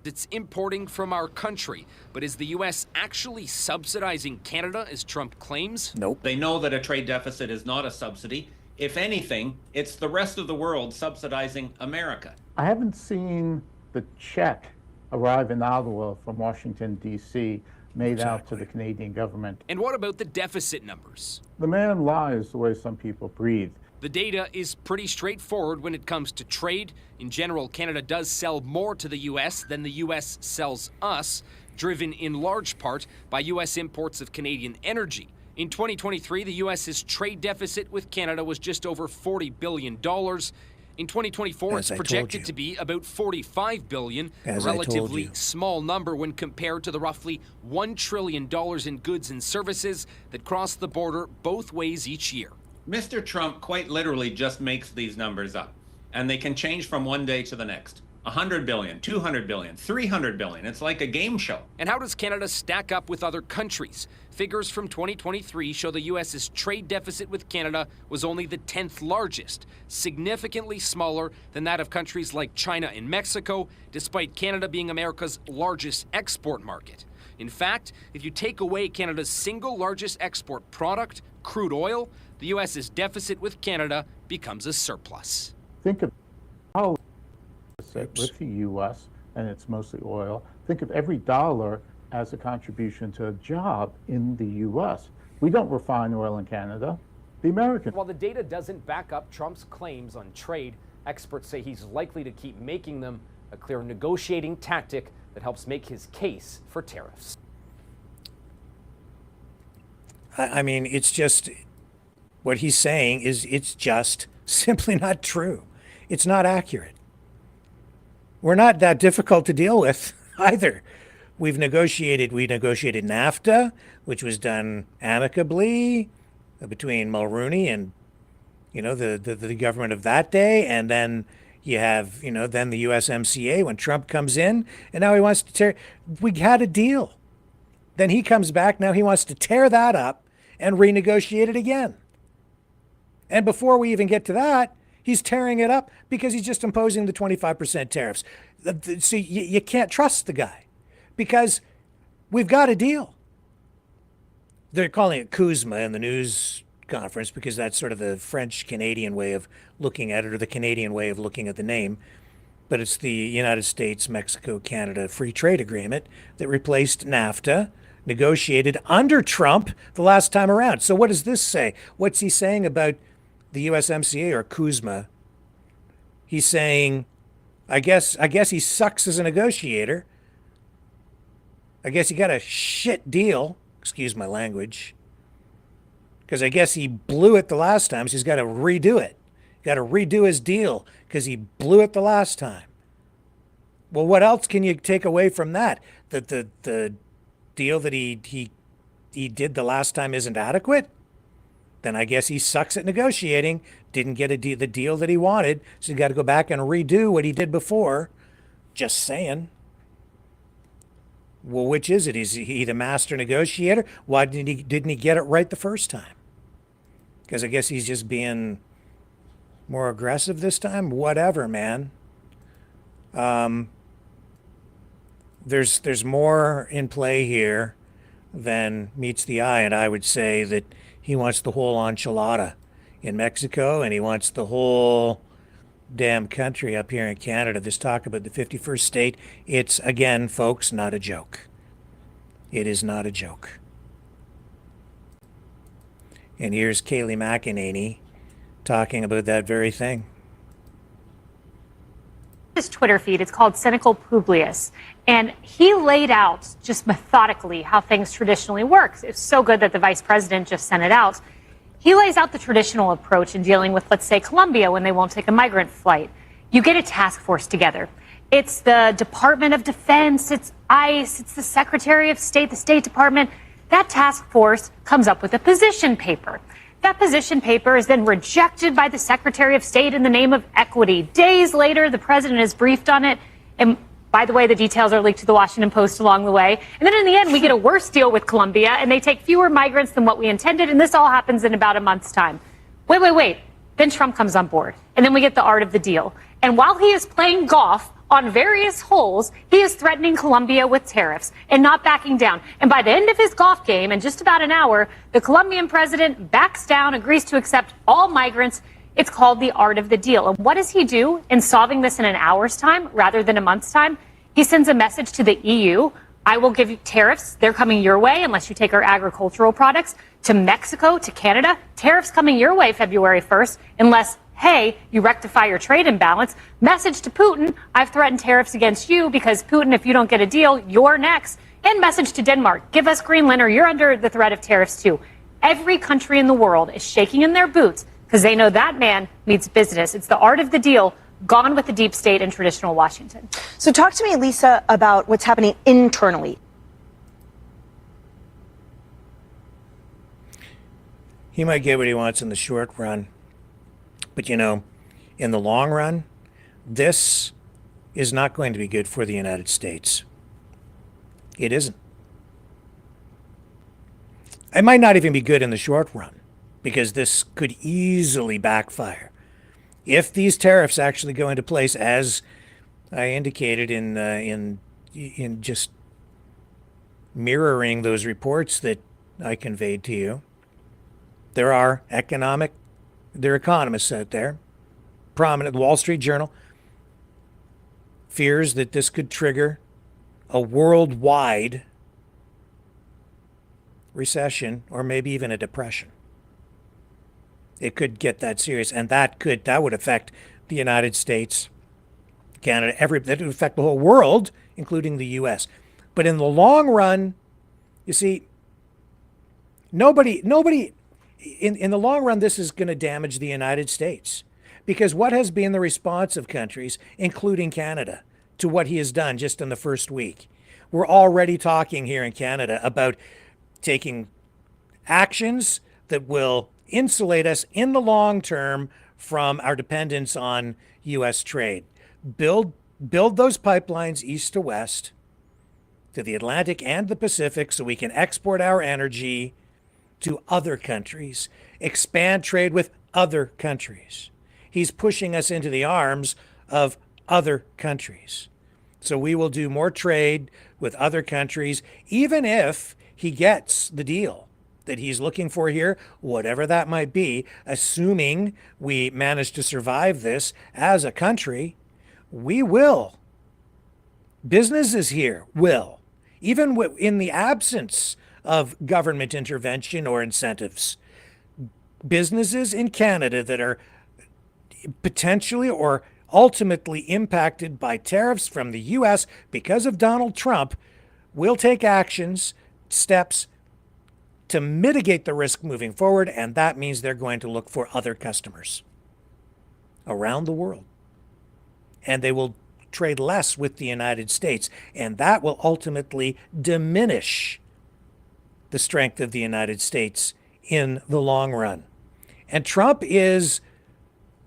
It's importing from our country. But is the U.S. actually subsidizing Canada, as Trump claims?
Nope.
They know that a trade deficit is not a subsidy. If anything, it's the rest of the world subsidizing America.
I haven't seen the check arrive in Ottawa from Washington, D.C., made out to the Canadian government.
And what about the deficit numbers?
The man lies the way some people breathe.
The data is pretty straightforward when it comes to trade. In general, Canada does sell more to the U.S. than the U.S. sells us, driven in large part by U.S. imports of Canadian energy. In 2023, the U.S.'s trade deficit with Canada was just over $40 billion. In 2024, it's projected to be about $45 billion, a relatively small number when compared to the roughly $1 trillion in goods and services that cross the border both ways each year.
Mr. Trump quite literally just makes these numbers up, and they can change from one day to the next. 100 billion, 200 billion, 300 billion. It's like a game show.
And how does Canada stack up with other countries? Figures from 2023 show the U.S.'s trade deficit with Canada was only the 10th largest, significantly smaller than that of countries like China and Mexico, despite Canada being America's largest export market. In fact, if you take away Canada's single largest export product, crude oil, the U.S.'s deficit with Canada becomes a surplus.
Think of how with the U.S., and it's mostly oil. Think of every dollar as a contribution to a job in the U.S. We don't refine oil in Canada. The Americans.
While the data doesn't back up Trump's claims on trade, experts say he's likely to keep making them a clear negotiating tactic that helps make his case for tariffs.
I mean, it's just what he's saying is it's just simply not true. It's not accurate. We're not that difficult to deal with either. We negotiated NAFTA, which was done amicably between Mulroney and, the government of that day. And then you have, then the USMCA when Trump comes in, and now he wants to tear. We had a deal. Then he comes back. Now he wants to tear that up and renegotiate it again. And before we even get to that, he's tearing it up because he's just imposing the 25% tariffs. So you can't trust the guy because we've got a deal. They're calling it Kuzma in the news conference because that's sort of the French-Canadian way of looking at it, or the Canadian way of looking at the name. But it's the United States, Mexico, Canada Free Trade Agreement that replaced NAFTA, negotiated under Trump the last time around. So what does this say? What's he saying about the USMCA or Kuzma? He's saying, I guess he sucks as a negotiator. I guess he got a shit deal, excuse my language, because I guess he blew it the last time, so he's got to redo it. Got to redo his deal because he blew it the last time. Well, what else can you take away from that? That the deal that he did the last time isn't adequate? Then I guess he sucks at negotiating, didn't get the deal that he wanted, so he got to go back and redo what he did before. Just saying. Well, which is it? Is he the master negotiator? Why didn't he get it right the first time? Because I guess he's just being more aggressive this time? Whatever, man. There's more in play here than meets the eye, and I would say that he wants the whole enchilada in Mexico, and he wants the whole damn country up here in Canada. This talk about the 51st state, it's, again, folks, not a joke. It is not a joke. And here's Kayleigh McEnany talking about that very thing.
His Twitter feed, it's called Cynical Publius, and he laid out just methodically how things traditionally work. It's so good that the vice president just sent it out. He lays out the traditional approach in dealing with, let's say, Colombia when they won't take a migrant flight. You get a task force together. It's the Department of Defense, it's ICE, it's the Secretary of State, the State Department. That task force comes up with a position paper. That position paper is then rejected by the Secretary of State in the name of equity. Days later, the president is briefed on it. And by the way, the details are leaked to the Washington Post along the way. And then in the end, we get a worse deal with Colombia, and they take fewer migrants than what we intended. And this all happens in about a month's time. Wait. Then Trump comes on board. And then we get the art of the deal. And while he is playing golf on various holes, he is threatening Colombia with tariffs and not backing down. And by the end of his golf game, in just about an hour, the Colombian president backs down, agrees to accept all migrants. It's called the art of the deal. And what does he do in solving this in an hour's time rather than a month's time? He sends a message to the EU. I will give you tariffs. They're coming your way unless you take our agricultural products. To Mexico, to Canada, tariffs coming your way February 1st unless, hey, you rectify your trade imbalance. Message to Putin, I've threatened tariffs against you because Putin, if you don't get a deal, you're next. And message to Denmark, give us Greenland or you're under the threat of tariffs too. Every country in the world is shaking in their boots because they know that man means business. It's the art of the deal, gone with the deep state and traditional Washington.
So talk to me, Lisa, about what's happening internally.
He might get what he wants in the short run. But, you know, in the long run, this is not going to be good for the United States. It isn't. It might not even be good in the short run, because this could easily backfire. If these tariffs actually go into place, as I indicated in just mirroring those reports that I conveyed to you, there are economists out there, prominent. The Wall Street Journal fears that this could trigger a worldwide recession, or maybe even a depression. It could get that serious, and that would affect the United States, Canada, that would affect the whole world, including the U.S. But in the long run, you see, nobody in the long run, this is going to damage the United States, because what has been the response of countries, including Canada, to what he has done just in the first week? We're already talking here in Canada about taking actions that will insulate us in the long term from our dependence on U.S. trade. Build those pipelines east to west to the Atlantic and the Pacific so we can export our energy to other countries, expand trade with other countries. He's pushing us into the arms of other countries. So we will do more trade with other countries, even if he gets the deal that he's looking for here, whatever that might be, assuming we manage to survive this as a country. We will. Businesses here will, even in the absence of government intervention or incentives. Businesses in Canada that are potentially or ultimately impacted by tariffs from the U.S. because of Donald Trump will take steps to mitigate the risk moving forward, and that means they're going to look for other customers around the world. And they will trade less with the United States, and that will ultimately diminish the strength of the United States in the long run. And Trump is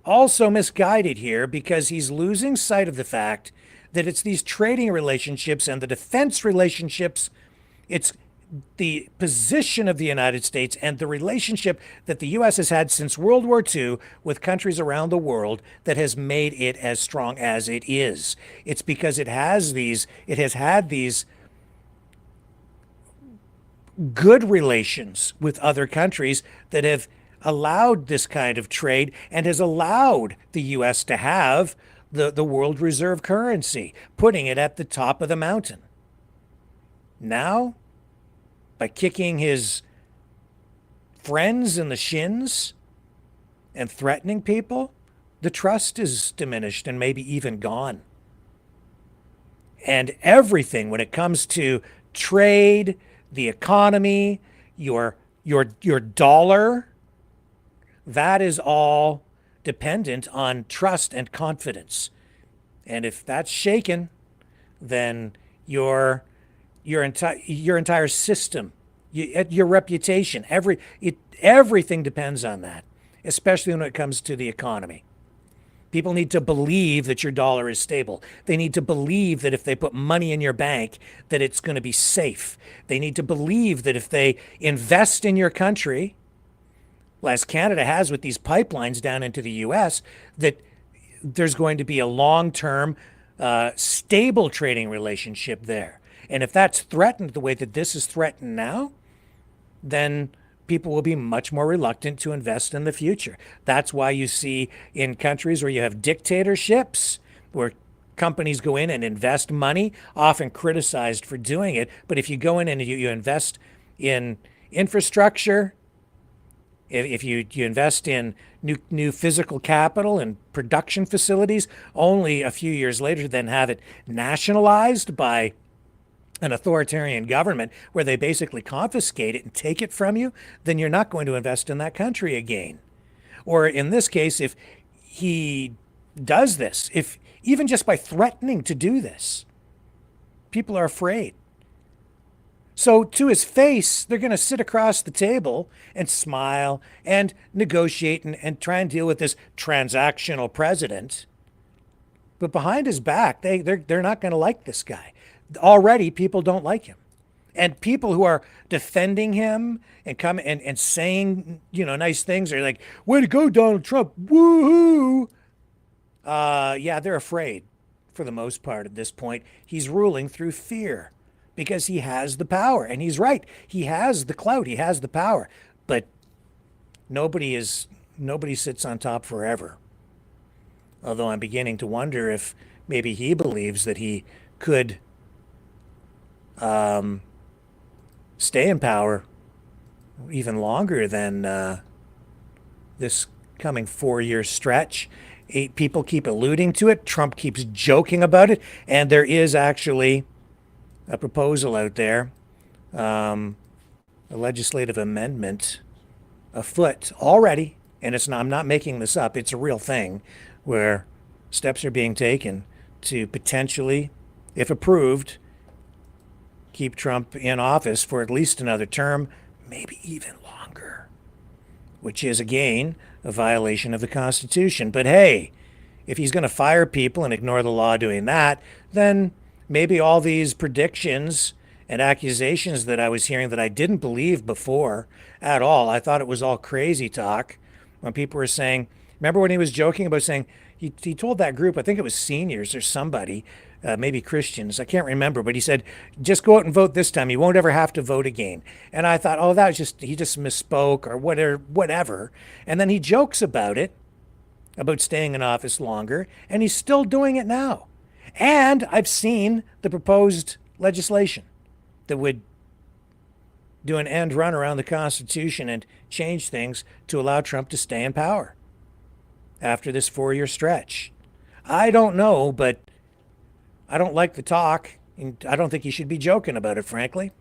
also misguided here, because he's losing sight of the fact that it's these trading relationships and the defense relationships, it's the position of the United States and the relationship that the U.S. has had since World War II with countries around the world that has made it as strong as it is. It's because it has had these good relations with other countries that have allowed this kind of trade and has allowed the U.S. to have the world reserve currency, putting it at the top of the mountain. Now, by kicking his friends in the shins and threatening people, the trust is diminished and maybe even gone. And everything, when it comes to trade, the economy, your dollar, that is all dependent on trust and confidence. And if that's shaken, then your entire system, your reputation, everything depends on that, especially when it comes to the economy. People need to believe that your dollar is stable. They need to believe that if they put money in your bank, that it's going to be safe. They need to believe that if they invest in your country, as Canada has with these pipelines down into the U.S., that there's going to be a long-term, stable trading relationship there. And if that's threatened the way that this is threatened now, then people will be much more reluctant to invest in the future. That's why you see in countries where you have dictatorships, where companies go in and invest money, often criticized for doing it. But if you go in and you invest in infrastructure, if you invest in new physical capital and production facilities, only a few years later then have it nationalized by an authoritarian government where they basically confiscate it and take it from you, then you're not going to invest in that country again. Or in this case, if he does this, if even just by threatening to do this, people are afraid. So to his face, they're going to sit across the table and smile and negotiate and try and deal with this transactional president. But behind his back, they're not going to like this guy. Already, people don't like him. And people who are defending him and come and saying, nice things are like, way to go, Donald Trump, woohoo. Yeah, they're afraid for the most part at this point. He's ruling through fear because he has the power. And he's right. He has the clout. He has the power. But nobody sits on top forever. Although I'm beginning to wonder if maybe he believes that he could stay in power even longer than this coming 4-year stretch. People keep alluding to it. Trump keeps joking about it. And there is actually a proposal out there, a legislative amendment afoot already. And I'm not making this up. It's a real thing where steps are being taken to potentially, if approved, keep Trump in office for at least another term, maybe even longer, which is, again, a violation of the Constitution. But hey, if he's going to fire people and ignore the law doing that, then maybe all these predictions and accusations that I was hearing that I didn't believe before at all, I thought it was all crazy talk, when people were saying, remember when he was joking about saying, he told that group, I think it was seniors or somebody, maybe Christians, I can't remember, but he said, just go out and vote this time. You won't ever have to vote again. And I thought, oh, that was he just misspoke or whatever. And then he jokes about it, about staying in office longer, and he's still doing it now. And I've seen the proposed legislation that would do an end run around the Constitution and change things to allow Trump to stay in power after this 4-year stretch. I don't know, but I don't like the talk, and I don't think he should be joking about it, frankly.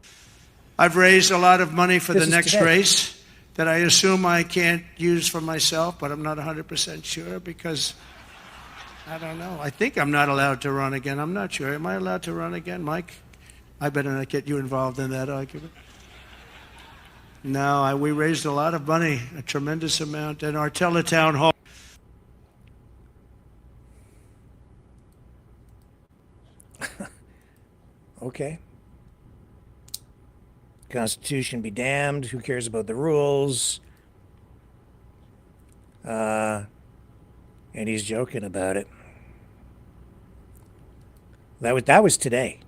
I've raised a lot of money for the next race that I assume I can't use for myself, but I'm not 100% sure because I don't know. I think I'm not allowed to run again. I'm not sure. Am I allowed to run again, Mike? I better not get you involved in that argument. No, we raised a lot of money, a tremendous amount, in our Teletown Hall.
Okay. Constitution be damned. Who cares about the rules? And he's joking about it. That was today.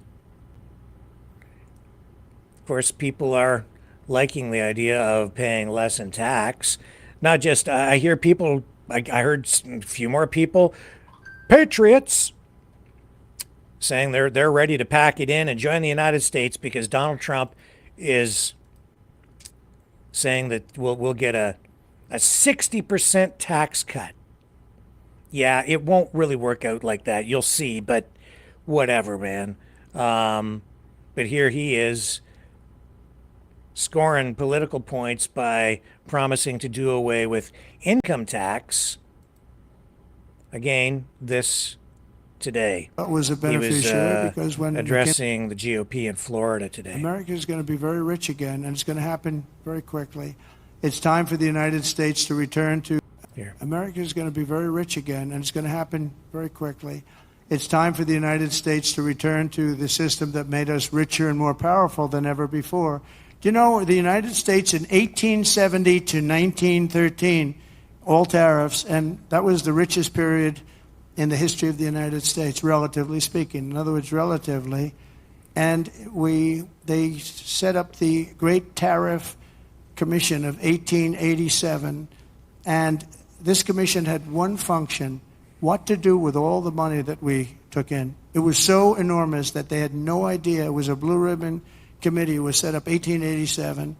Of course, people are liking the idea of paying less in tax. Not just, I hear people, I heard a few more people, patriots, saying they're ready to pack it in and join the United States because Donald Trump is saying that we'll get a 60% tax cut. Yeah, it won't really work out like that. You'll see, but whatever, man. But here he is scoring political points by promising to do away with income tax. Again, this today.
That was a beneficiary because when
addressing the GOP in Florida today.
America is going to be very rich again, and it's going to happen very quickly. It's time for the United States to return to.
Here.
America is going to be very rich again, and it's going to happen very quickly. It's time for the United States to return to the system that made us richer and more powerful than ever before. Do you know the United States in 1870 to 1913, all tariffs, and that was the richest period in the history of the United States, relatively speaking. In other words, relatively. And they set up the Great Tariff Commission of 1887. And this commission had one function, what to do with all the money that we took in. It was so enormous that they had no idea. It was a blue ribbon committee. It was set up 1887.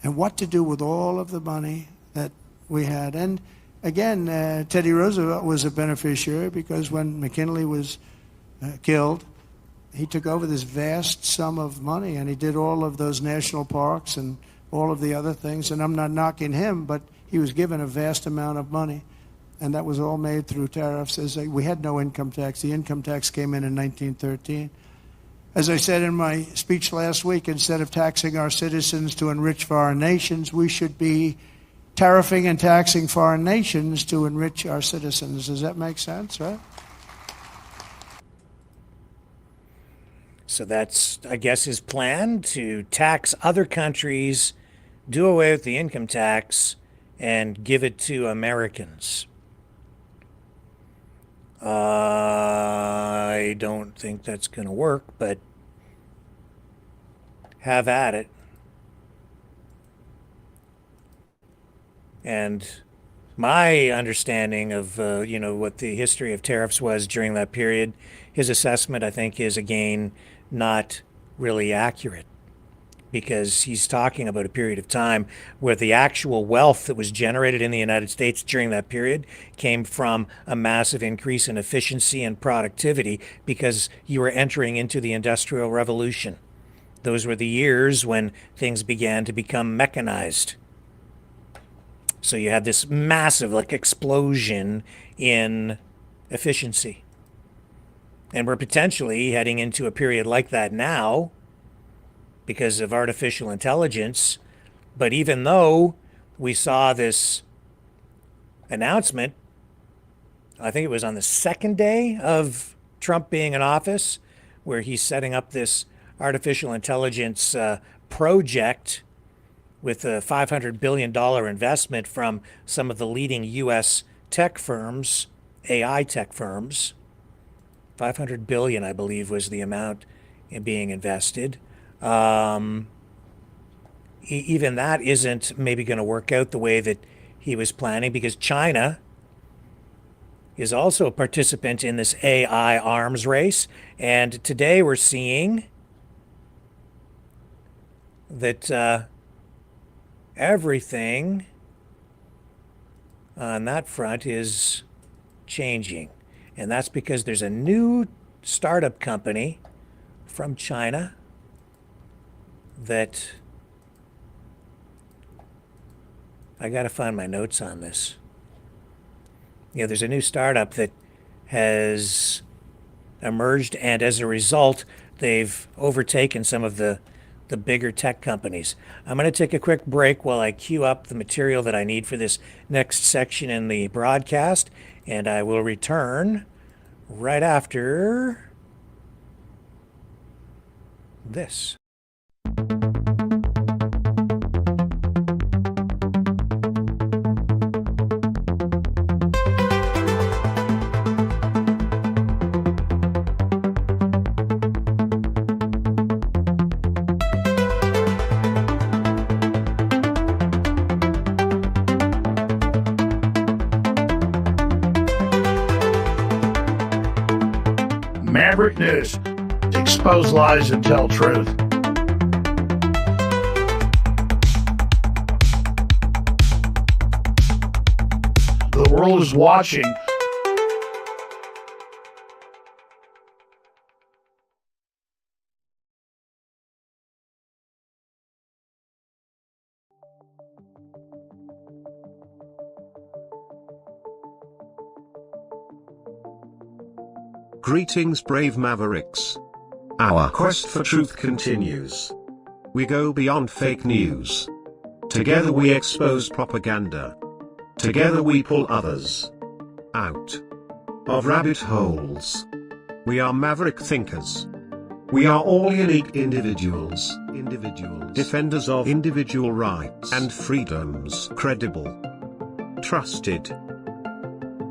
And what to do with all of the money that we had. And again, Teddy Roosevelt was a beneficiary because when McKinley was killed, he took over this vast sum of money and he did all of those national parks and all of the other things. And I'm not knocking him, but he was given a vast amount of money, and that was all made through tariffs. We had no income tax. The income tax came in 1913. As I said in my speech last week, instead of taxing our citizens to enrich foreign nations, we should be tariffing and taxing foreign nations to enrich our citizens. Does that make sense, right?
So that's, I guess, his plan, to tax other countries, do away with the income tax, and give it to Americans. I don't think that's going to work, but have at it. And my understanding of, what the history of tariffs was during that period, his assessment, I think, is, again, not really accurate, because he's talking about a period of time where the actual wealth that was generated in the United States during that period came from a massive increase in efficiency and productivity, because you were entering into the Industrial Revolution. Those were the years when things began to become mechanized. So you had this massive explosion in efficiency. And we're potentially heading into a period like that now because of artificial intelligence. But even though we saw this announcement, I think it was on the second day of Trump being in office, where he's setting up this artificial intelligence project with a $500 billion investment from some of the leading U.S. tech firms, AI tech firms. $500 billion, I believe, was the amount being invested. Even that isn't maybe going to work out the way that he was planning, because China is also a participant in this AI arms race. And today we're seeing that everything on that front is changing. And that's because there's a new startup company from China that, I got to find my notes on this. Yeah, there's a new startup that has emerged, and as a result, they've overtaken some of the bigger tech companies. I'm going to take a quick break while I queue up the material that I need for this next section in the broadcast, and I will return right after this.
Maverick News. Expose lies and tell truth. The world is watching.
Greetings, brave Mavericks. Our quest for truth continues. We go beyond fake news. Together we expose propaganda. Together we pull others out of rabbit holes. We are maverick thinkers. We are all unique individuals. Defenders of individual rights and freedoms. Credible. Trusted.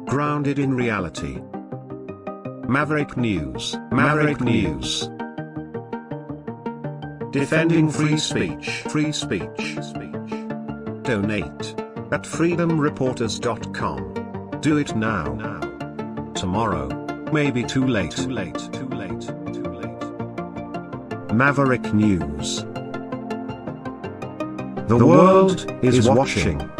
Grounded in reality. Maverick News. Maverick News. Defending free speech. Free speech. Donate at freedomreporters.com. Do it now. Tomorrow may be too late. Maverick News. The world is watching.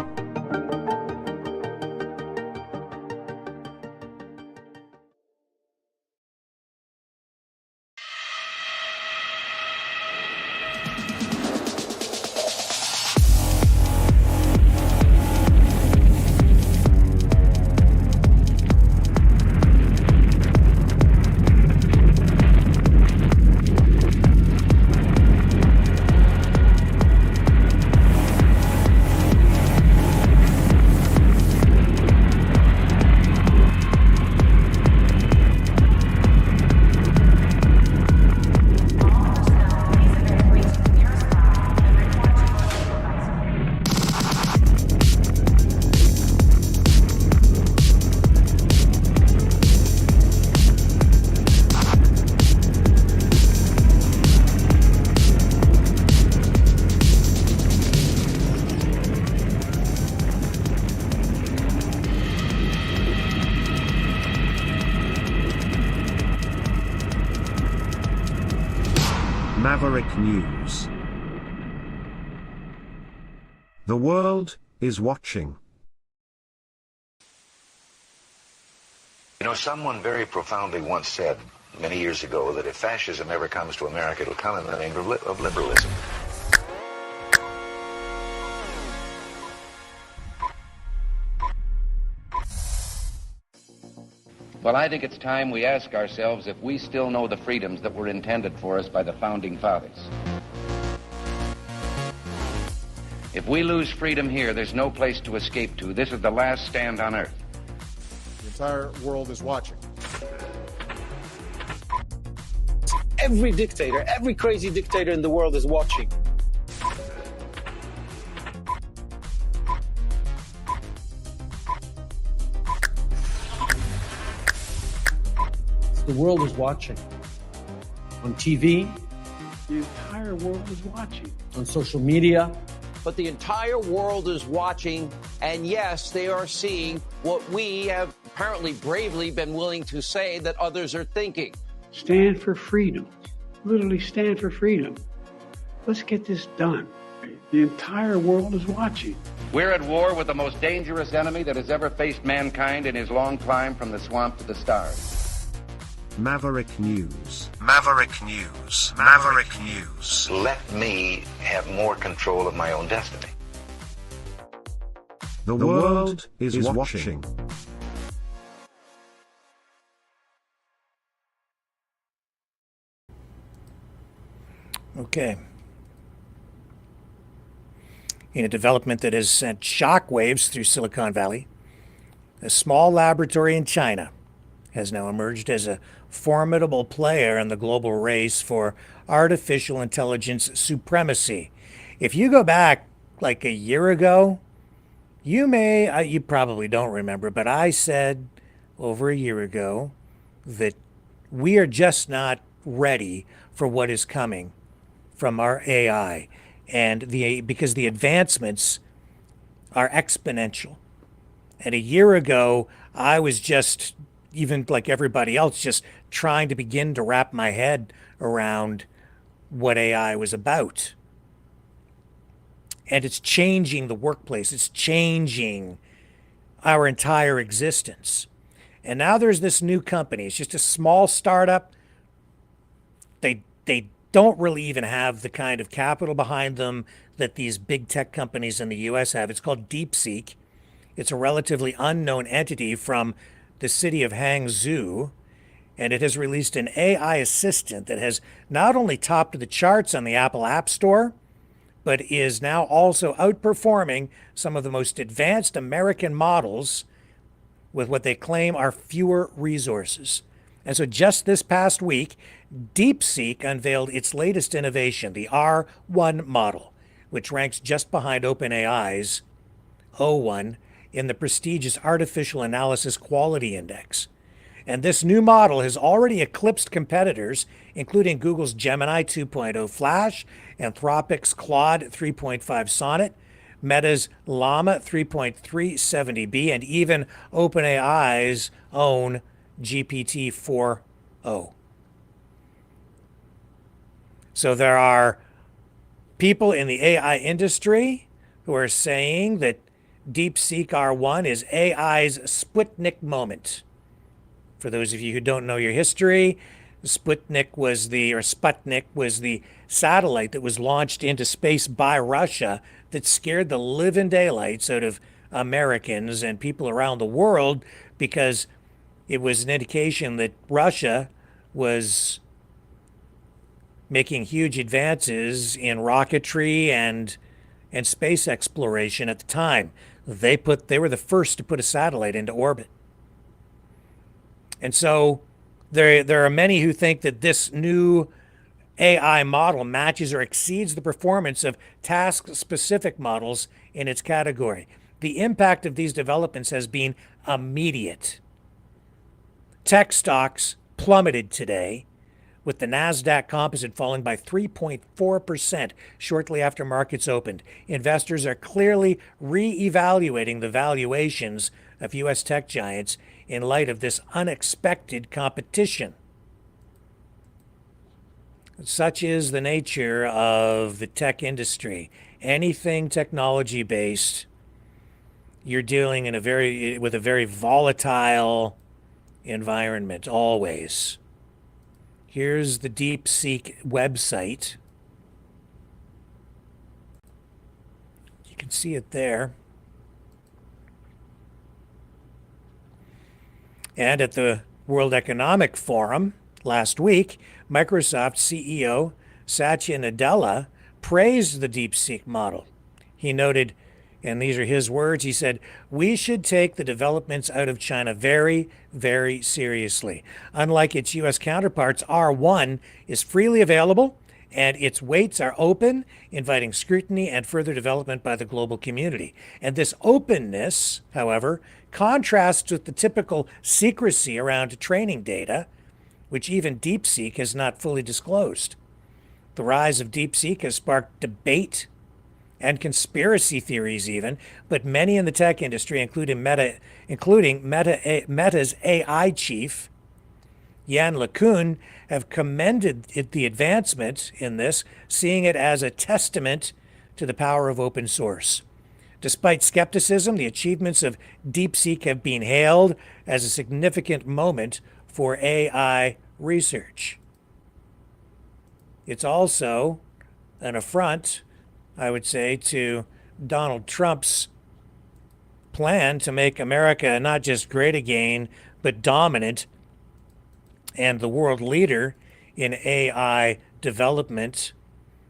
Maverick News. The world is watching.
You know, someone very profoundly once said many years ago that if fascism ever comes to America, it'll come in the name of liberalism.
Well, I think it's time we ask ourselves if we still know the freedoms that were intended for us by the Founding Fathers. If we lose freedom here, there's no place to escape to. This is the last stand on Earth.
The entire world is watching.
Every dictator, every crazy dictator in the world is watching.
The world is watching. On TV, the entire world is watching. On social media.
But the entire world is watching, and yes, they are seeing what we have apparently bravely been willing to say that others are thinking.
Stand for freedom. Literally stand for freedom. Let's get this done. The entire world is watching.
We're at war with the most dangerous enemy that has ever faced mankind in his long climb from the swamp to the stars.
Maverick News. Maverick News. Maverick News.
Let me have more control of my own destiny.
The world is watching.
Okay. In a development that has sent shockwaves through Silicon Valley, a small laboratory in China has now emerged as a formidable player in the global race for artificial intelligence supremacy. If you go back like a year ago, you probably don't remember, but I said over a year ago that we are just not ready for what is coming from our AI, and because the advancements are exponential. And a year ago, I was just, even like everybody else, just trying to begin to wrap my head around what AI was about. And it's changing the workplace. It's changing our entire existence. And now there's this new company. It's just a small startup. They don't really even have the kind of capital behind them that these big tech companies in the US have. It's called DeepSeek. It's a relatively unknown entity from the city of Hangzhou, and it has released an AI assistant that has not only topped the charts on the Apple App Store, but is now also outperforming some of the most advanced American models with what they claim are fewer resources. And so just this past week, DeepSeek unveiled its latest innovation, the R1 model, which ranks just behind OpenAI's O1 in the prestigious Artificial Analysis Quality Index. And this new model has already eclipsed competitors, including Google's Gemini 2.0 Flash, Anthropic's Claude 3.5 Sonnet, Meta's Llama 3.370B, and even OpenAI's own GPT-4o. So there are people in the AI industry who are saying that DeepSeek R1 is AI's Sputnik moment. For those of you who don't know your history, Sputnik was the satellite that was launched into space by Russia that scared the living daylights out of Americans and people around the world, because it was an indication that Russia was making huge advances in rocketry and space exploration at the time. They were the first to put a satellite into orbit. And so there are many who think that this new AI model matches or exceeds the performance of task-specific models in its category. The impact of these developments has been immediate. Tech stocks plummeted today, with the NASDAQ composite falling by 3.4% shortly after markets opened. Investors are clearly re-evaluating the valuations of U.S. tech giants in light of this unexpected competition. Such is the nature of the tech industry. Anything technology based, you're dealing with a very volatile environment always. Here's the DeepSeek website. You can see it there. And at the World Economic Forum last week, Microsoft CEO Satya Nadella praised the DeepSeek model. He noted, and these are his words, he said, "We should take the developments out of China very, very seriously. Unlike its U.S. counterparts, R1 is freely available and its weights are open, inviting scrutiny and further development by the global community. And this openness, however, contrasts with the typical secrecy around training data, which even DeepSeek has not fully disclosed. The rise of DeepSeek has sparked debate and conspiracy theories even, but many in the tech industry, including Meta's AI chief, Yann LeCun, have commended the advancement in this, seeing it as a testament to the power of open source. Despite skepticism, the achievements of DeepSeek have been hailed as a significant moment for AI research. It's also an affront, I would say, to Donald Trump's plan to make America not just great again, but dominant and the world leader in AI development,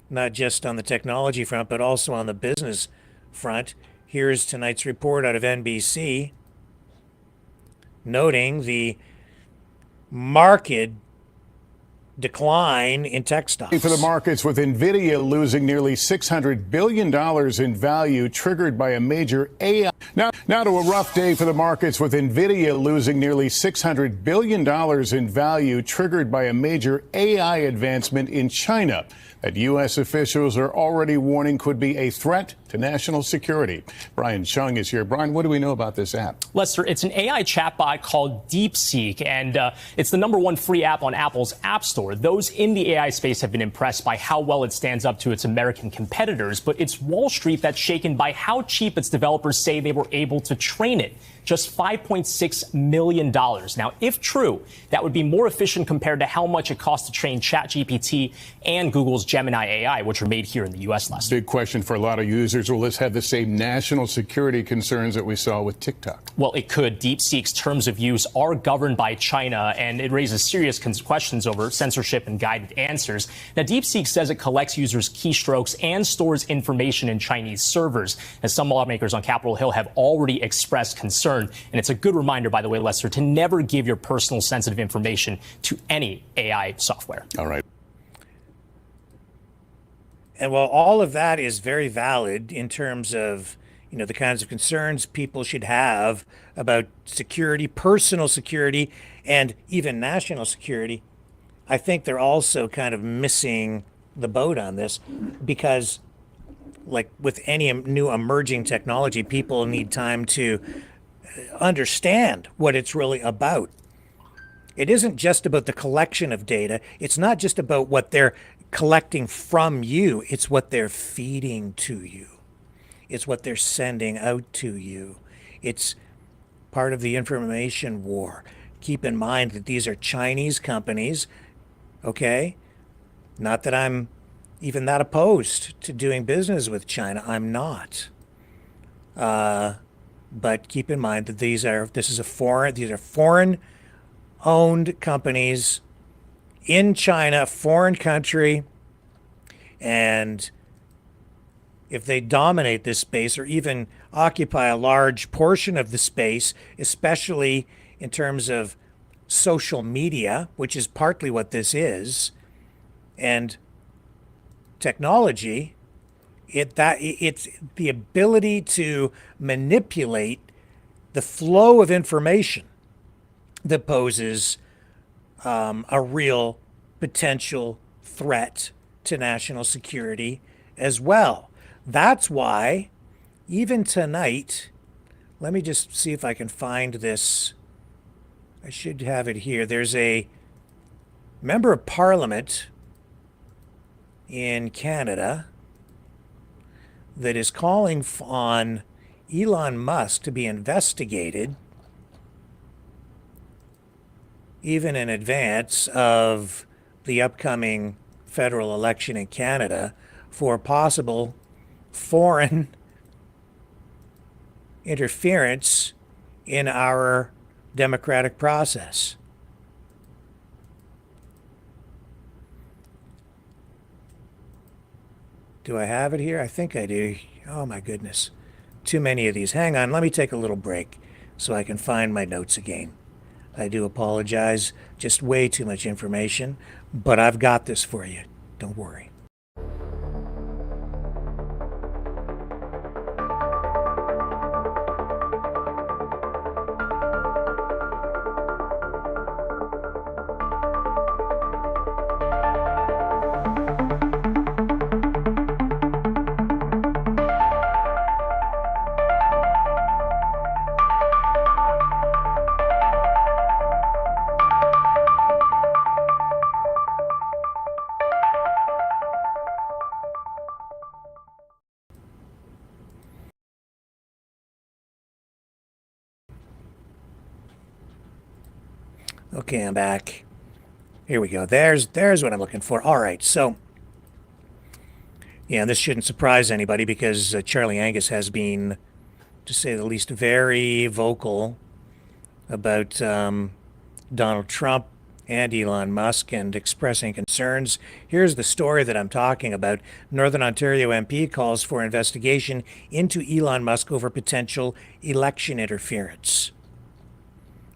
not just on the technology front, but also on the business front. Here's tonight's report out of NBC, noting the marked decline in tech stocks.
For the markets, with NVIDIA losing nearly $600 billion in value, triggered by a major AI. Now to a rough day for the markets, with NVIDIA losing nearly $600 billion in value, triggered by a major AI advancement in China that U.S. officials are already warning could be a threat to national security. Brian Chung is here. Brian, what do we know about this app?
Lester, it's an AI chatbot called DeepSeek, and it's the #1 free app on Apple's App Store. Those in the AI space have been impressed by how well it stands up to its American competitors, but it's Wall Street that's shaken by how cheap its developers say they were able to train it. Just $5.6 million. Now, if true, that would be more efficient compared to how much it costs to train ChatGPT and Google's Gemini AI, which are made here in the U.S. last
Big question for a lot of users. Will this have the same national security concerns that we saw with TikTok?
Well, it could. DeepSeek's terms of use are governed by China, and it raises serious questions over censorship and guided answers. Now, DeepSeek says it collects users' keystrokes and stores information in Chinese servers, as some lawmakers on Capitol Hill have already expressed concern. And it's a good reminder, by the way, Lester, to never give your personal sensitive information to any AI software.
All right.
And while all of that is very valid in terms of, the kinds of concerns people should have about security, personal security, and even national security, I think they're also kind of missing the boat on this because, like with any new emerging technology, people need time to understand what it's really about. It isn't just about the collection of data. It's not just about what they're collecting from you. It's what they're feeding to you. It's what they're sending out to you. It's part of the information war. Keep in mind that these are Chinese companies, okay? Not that I'm even that opposed to doing business with China. I'm not. But keep in mind that these are foreign-owned companies in China, foreign country, and if they dominate this space or even occupy a large portion of the space, especially in terms of social media, which is partly what this is, and technology, it's the ability to manipulate the flow of information that poses a real potential threat to national security as well. That's why even tonight, let me just see if I can find this. I should have it here. There's a member of parliament in Canada that is calling on Elon Musk to be investigated even in advance of the upcoming federal election in Canada for possible foreign interference in our democratic process. Do I have it here? I think I do. Oh my goodness. Too many of these. Hang on, let me take a little break so I can find my notes again. I do apologize. Just way too much information, but I've got this for you. Don't worry. Okay, I'm back. Here we go. There's what I'm looking for. All right, so yeah, this shouldn't surprise anybody because Charlie Angus has been, to say the least, very vocal about Donald Trump and Elon Musk and expressing concerns. Here's the story that I'm talking about. Northern Ontario MP calls for investigation into Elon Musk over potential election interference.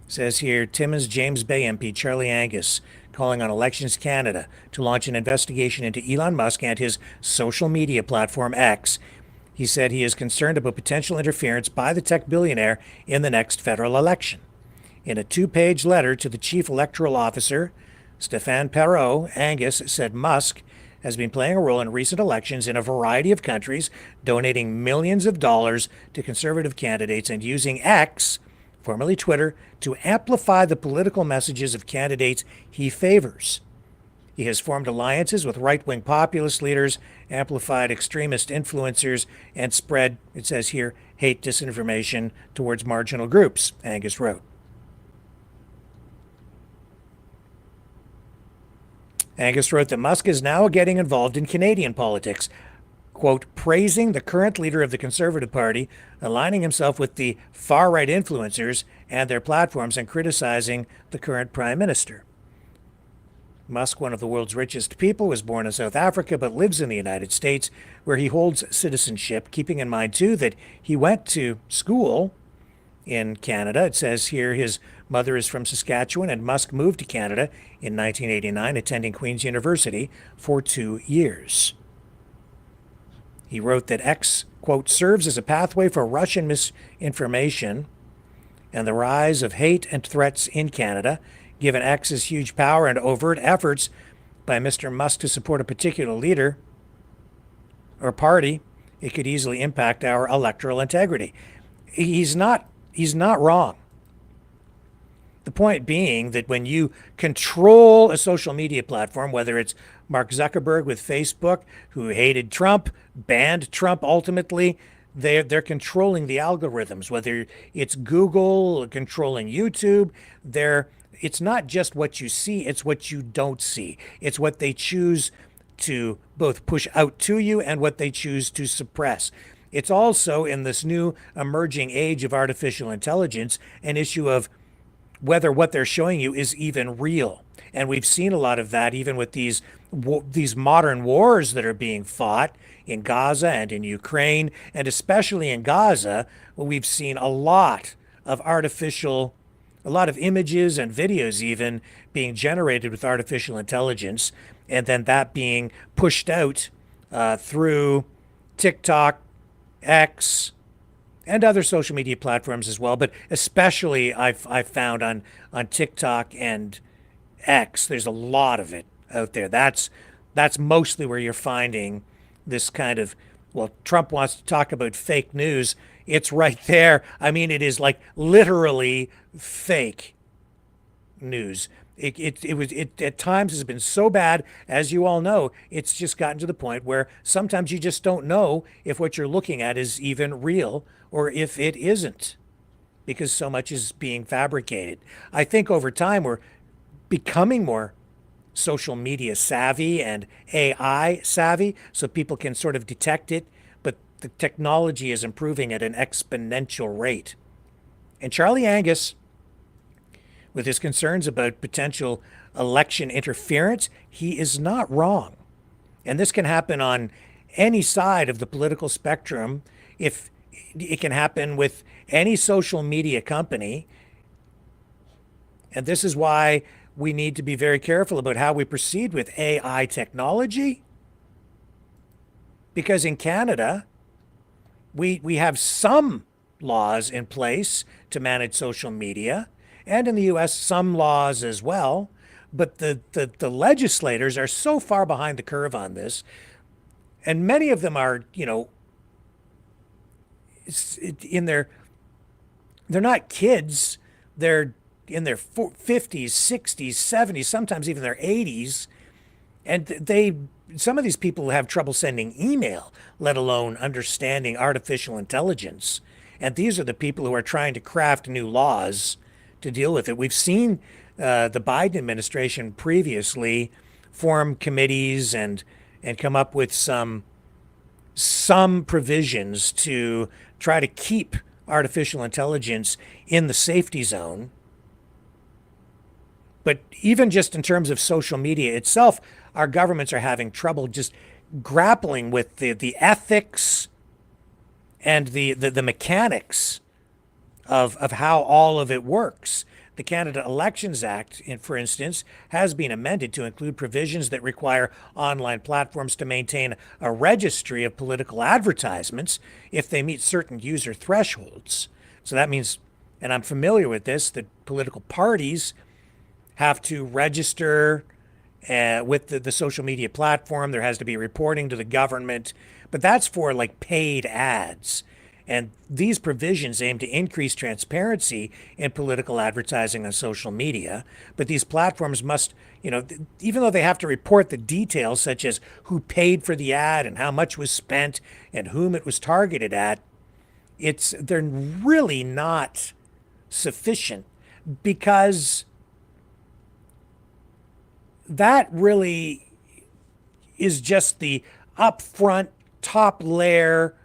Says here, Timmins James Bay MP Charlie Angus calling on Elections Canada to launch an investigation into Elon Musk and his social media platform X. He said he is concerned about potential interference by the tech billionaire in the next federal election. In a 2-page letter to the chief electoral officer, Stéphane Perreault, Angus said Musk has been playing a role in recent elections in a variety of countries, donating millions of dollars to conservative candidates and using X, formerly Twitter, to amplify the political messages of candidates he favors. He has formed alliances with right-wing populist leaders, amplified extremist influencers, and spread, it says here, hate disinformation towards marginal groups, Angus wrote. Angus wrote that Musk is now getting involved in Canadian politics, quote, praising the current leader of the Conservative Party, aligning himself with the far-right influencers and their platforms, and criticizing the current Prime Minister. Musk, one of the world's richest people, was born in South Africa but lives in the United States, where he holds citizenship, keeping in mind, too, that he went to school in Canada. It says here his mother is from Saskatchewan, and Musk moved to Canada in 1989, attending Queen's University for 2 years. He wrote that X, quote, serves as a pathway for Russian misinformation and the rise of hate and threats in Canada, given X's huge power and overt efforts by Mr. Musk to support a particular leader or party. It could easily impact our electoral integrity. He's not wrong. The point being that when you control a social media platform, whether it's Mark Zuckerberg with Facebook, who hated Trump, banned Trump ultimately, they're controlling the algorithms, whether it's Google controlling YouTube, it's not just what you see, it's what you don't see. It's what they choose to both push out to you and what they choose to suppress. It's also, in this new emerging age of artificial intelligence, an issue of whether what they're showing you is even real. And we've seen a lot of that even with these modern wars that are being fought in Gaza and in Ukraine, and especially in Gaza, where we've seen a lot of images and videos even being generated with artificial intelligence, and then that being pushed out through TikTok, X, and other social media platforms as well, but especially I've found on TikTok and X, there's a lot of it out there. That's mostly where you're finding this kind of, well, Trump wants to talk about fake news. It's right there. I mean, it is like literally fake news. It at times has been so bad, as you all know, it's just gotten to the point where sometimes you just don't know if what you're looking at is even real or if it isn't, because so much is being fabricated. I think over time we're becoming more social media savvy and AI savvy, so people can sort of detect it, but the technology is improving at an exponential rate. And Charlie Angus, with his concerns about potential election interference, he is not wrong. And this can happen on any side of the political spectrum. If it can happen with any social media company. And this is why we need to be very careful about how we proceed with AI technology. Because in Canada, we have some laws in place to manage social media, and in the US, some laws as well. But the legislators are so far behind the curve on this, and many of them are, they're not kids, they're in their 50s, 60s, 70s, sometimes even their 80s, and some of these people have trouble sending email, let alone understanding artificial intelligence. And these are the people who are trying to craft new laws to deal with it. We've seen the Biden administration previously form committees and come up with some provisions to try to keep artificial intelligence in the safety zone. But even just in terms of social media itself, our governments are having trouble just grappling with the ethics and the mechanics of how all of it works. The Canada Elections Act, for instance, has been amended to include provisions that require online platforms to maintain a registry of political advertisements if they meet certain user thresholds. So that means, and I'm familiar with this, that political parties have to register with the social media platform. There has to be reporting to the government, but that's for like paid ads. And these provisions aim to increase transparency in political advertising on social media. But these platforms must, even though they have to report the details, such as who paid for the ad and how much was spent and whom it was targeted at, they're really not sufficient, because that really is just the upfront top layer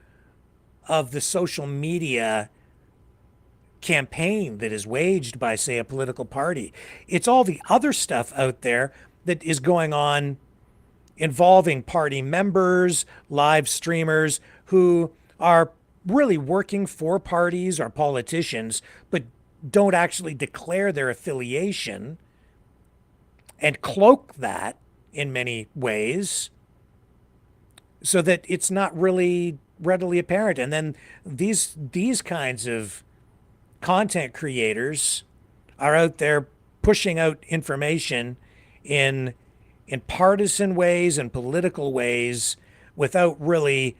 of the social media campaign that is waged by, say, a political party. It's all the other stuff out there that is going on involving party members, live streamers who are really working for parties or politicians, but don't actually declare their affiliation and cloak that in many ways so that it's not really readily apparent. And then these kinds of content creators are out there pushing out information in partisan ways and political ways without really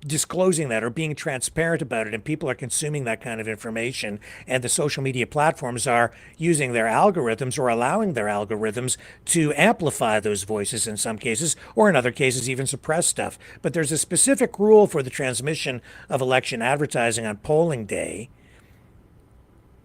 disclosing that or being transparent about it, and people are consuming that kind of information, and the social media platforms are using their algorithms or allowing their algorithms to amplify those voices in some cases, or in other cases even suppress stuff. But there's a specific rule for the transmission of election advertising on polling day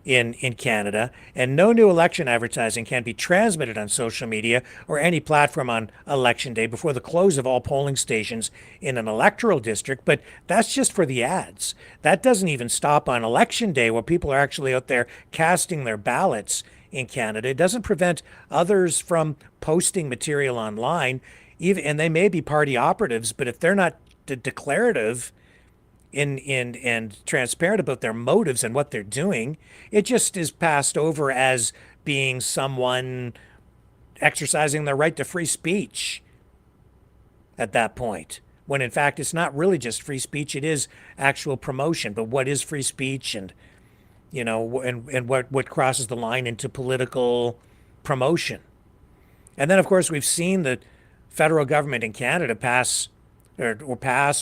in Canada, and no new election advertising can be transmitted on social media or any platform on election day before the close of all polling stations in an electoral district. But that's just for the ads. That doesn't even stop on election day, where people are actually out there casting their ballots in Canada. It doesn't prevent others from posting material online, even, and they may be party operatives, but if they're not declarative and transparent about their motives and what they're doing, it just is passed over as being someone exercising their right to free speech at that point, when in fact it's not really just free speech, it is actual promotion. But what is free speech, and and what crosses the line into political promotion? And then of course we've seen the federal government in Canada pass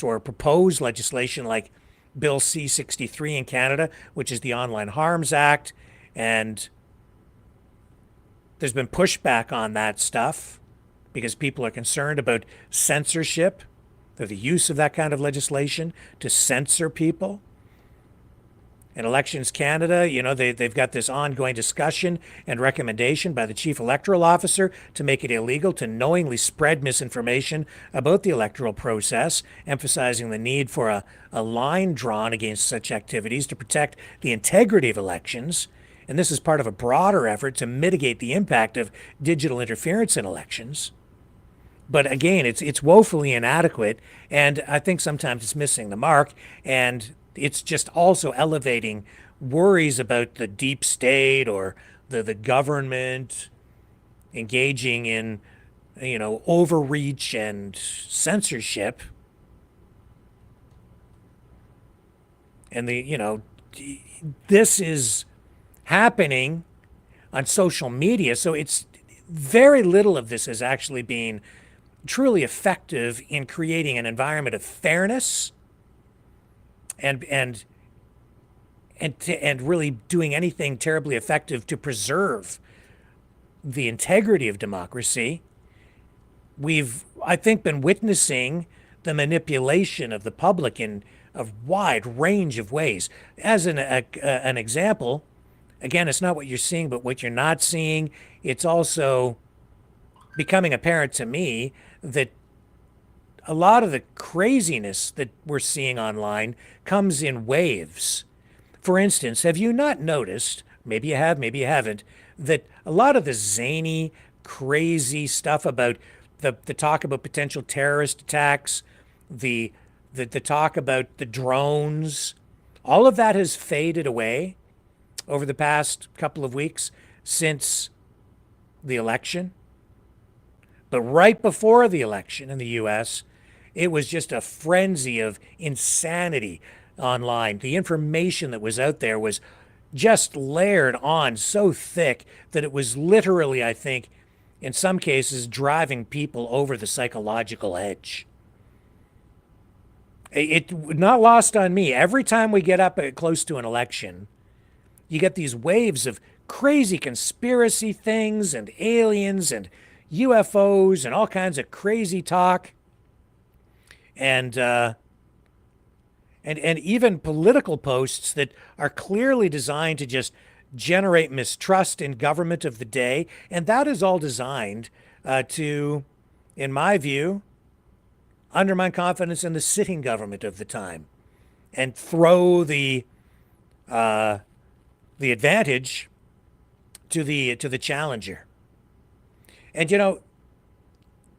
or propose legislation like Bill C-63 in Canada, which is the Online Harms Act, and There's been pushback on that stuff because people are concerned about censorship, the use of that kind of legislation to censor people. In Elections Canada, they've got this ongoing discussion and recommendation by the Chief Electoral Officer to make it illegal to knowingly spread misinformation about the electoral process, emphasizing the need for a line drawn against such activities to protect the integrity of elections. And this is part of a broader effort to mitigate the impact of digital interference in elections. But again, it's woefully inadequate, and I think sometimes it's missing the mark, and it's just also elevating worries about the deep state or the government engaging in, overreach and censorship. And this is happening on social media, so it's very little of this is actually being truly effective in creating an environment of fairness and really doing anything terribly effective to preserve the integrity of democracy. We've, I think, been witnessing the manipulation of the public in a wide range of ways. As an example, again, it's not what you're seeing, but what you're not seeing. It's also becoming apparent to me that a lot of the craziness that we're seeing online comes in waves. For instance, have you not noticed, maybe you have, maybe you haven't, that a lot of the zany, crazy stuff about the talk about potential terrorist attacks, the talk about the drones, all of that has faded away over the past couple of weeks since the election? But right before the election in the U.S., it was just a frenzy of insanity online. The information that was out there was just layered on so thick that it was literally, I think, in some cases, driving people over the psychological edge. It not lost on me. Every time we get up close to an election, you get these waves of crazy conspiracy things and aliens and UFOs and all kinds of crazy talk, and even political posts that are clearly designed to just generate mistrust in government of the day, and that is all designed to, in my view, undermine confidence in the sitting government of the time and throw the advantage to the challenger. And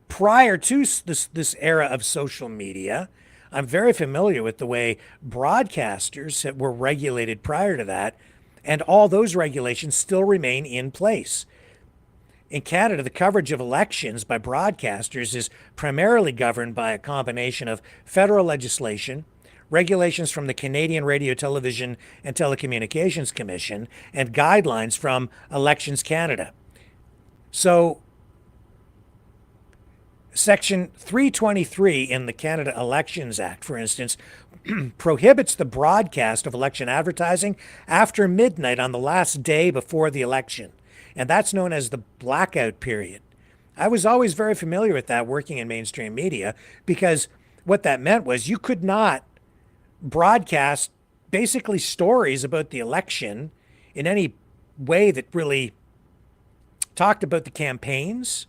prior to this era of social media, I'm very familiar with the way broadcasters were regulated prior to that, and all those regulations still remain in place. In Canada, the coverage of elections by broadcasters is primarily governed by a combination of federal legislation, regulations from the Canadian Radio, Television, and Telecommunications Commission, and guidelines from Elections Canada. So, Section 323 in the Canada Elections Act, for instance, prohibits the broadcast of election advertising after midnight on the last day before the election. And that's known as the blackout period. I was always very familiar with that working in mainstream media, because what that meant was you could not broadcast basically stories about the election in any way that really talked about the campaigns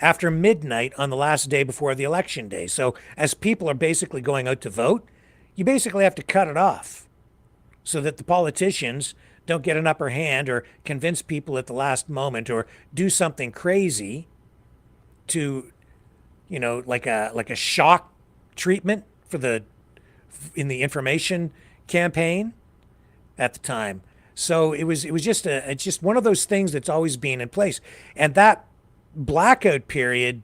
after midnight on the last day before the election day. So as people are basically going out to vote, you basically have to cut it off so that the politicians don't get an upper hand or convince people at the last moment or do something crazy to, like a shock treatment in the information campaign at the time. So it was just it's just one of those things that's always been in place. And that blackout period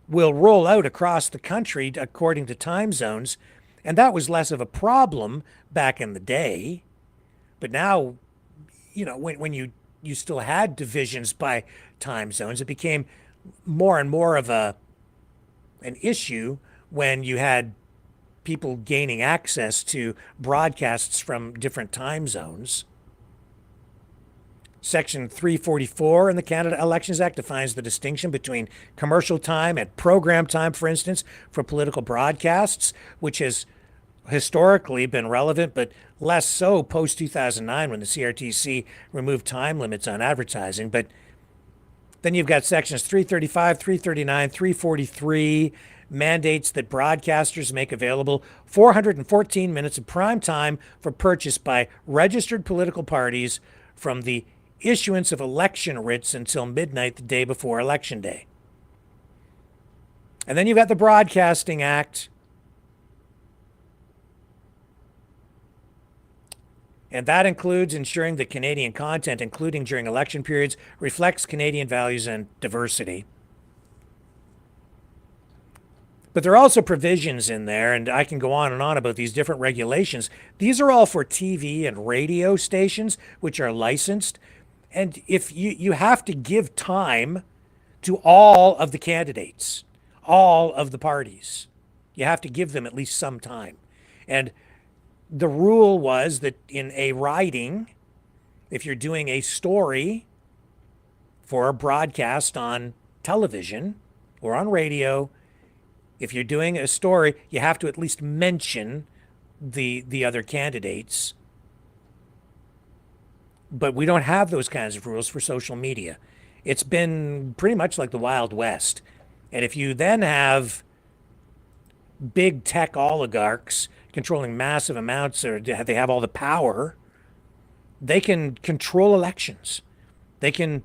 will roll out across the country according to time zones, and that was less of a problem back in the day. But now, when you still had divisions by time zones, it became more and more of an issue when you had people gaining access to broadcasts from different time zones. Section 344 in the Canada Elections Act defines the distinction between commercial time and program time, for instance, for political broadcasts, which has historically been relevant, but less so post-2009 when the CRTC removed time limits on advertising. But then you've got sections 335, 339, 343, mandates that broadcasters make available 414 minutes of prime time for purchase by registered political parties from the issuance of election writs until midnight the day before Election Day. And then you've got the Broadcasting Act. And that includes ensuring that Canadian content, including during election periods, reflects Canadian values and diversity. But there are also provisions in there, and I can go on and on about these different regulations. These are all for TV and radio stations, which are licensed. And if you have to give time to all of the candidates, all of the parties. You have to give them at least some time. And the rule was that in a riding, if you're doing a story for a broadcast on television or on radio, if you're doing a story, you have to at least mention the other candidates. But we don't have those kinds of rules for social media. It's been pretty much like the Wild West. And if you then have big tech oligarchs controlling massive amounts, or they have all the power, they can control elections. They can,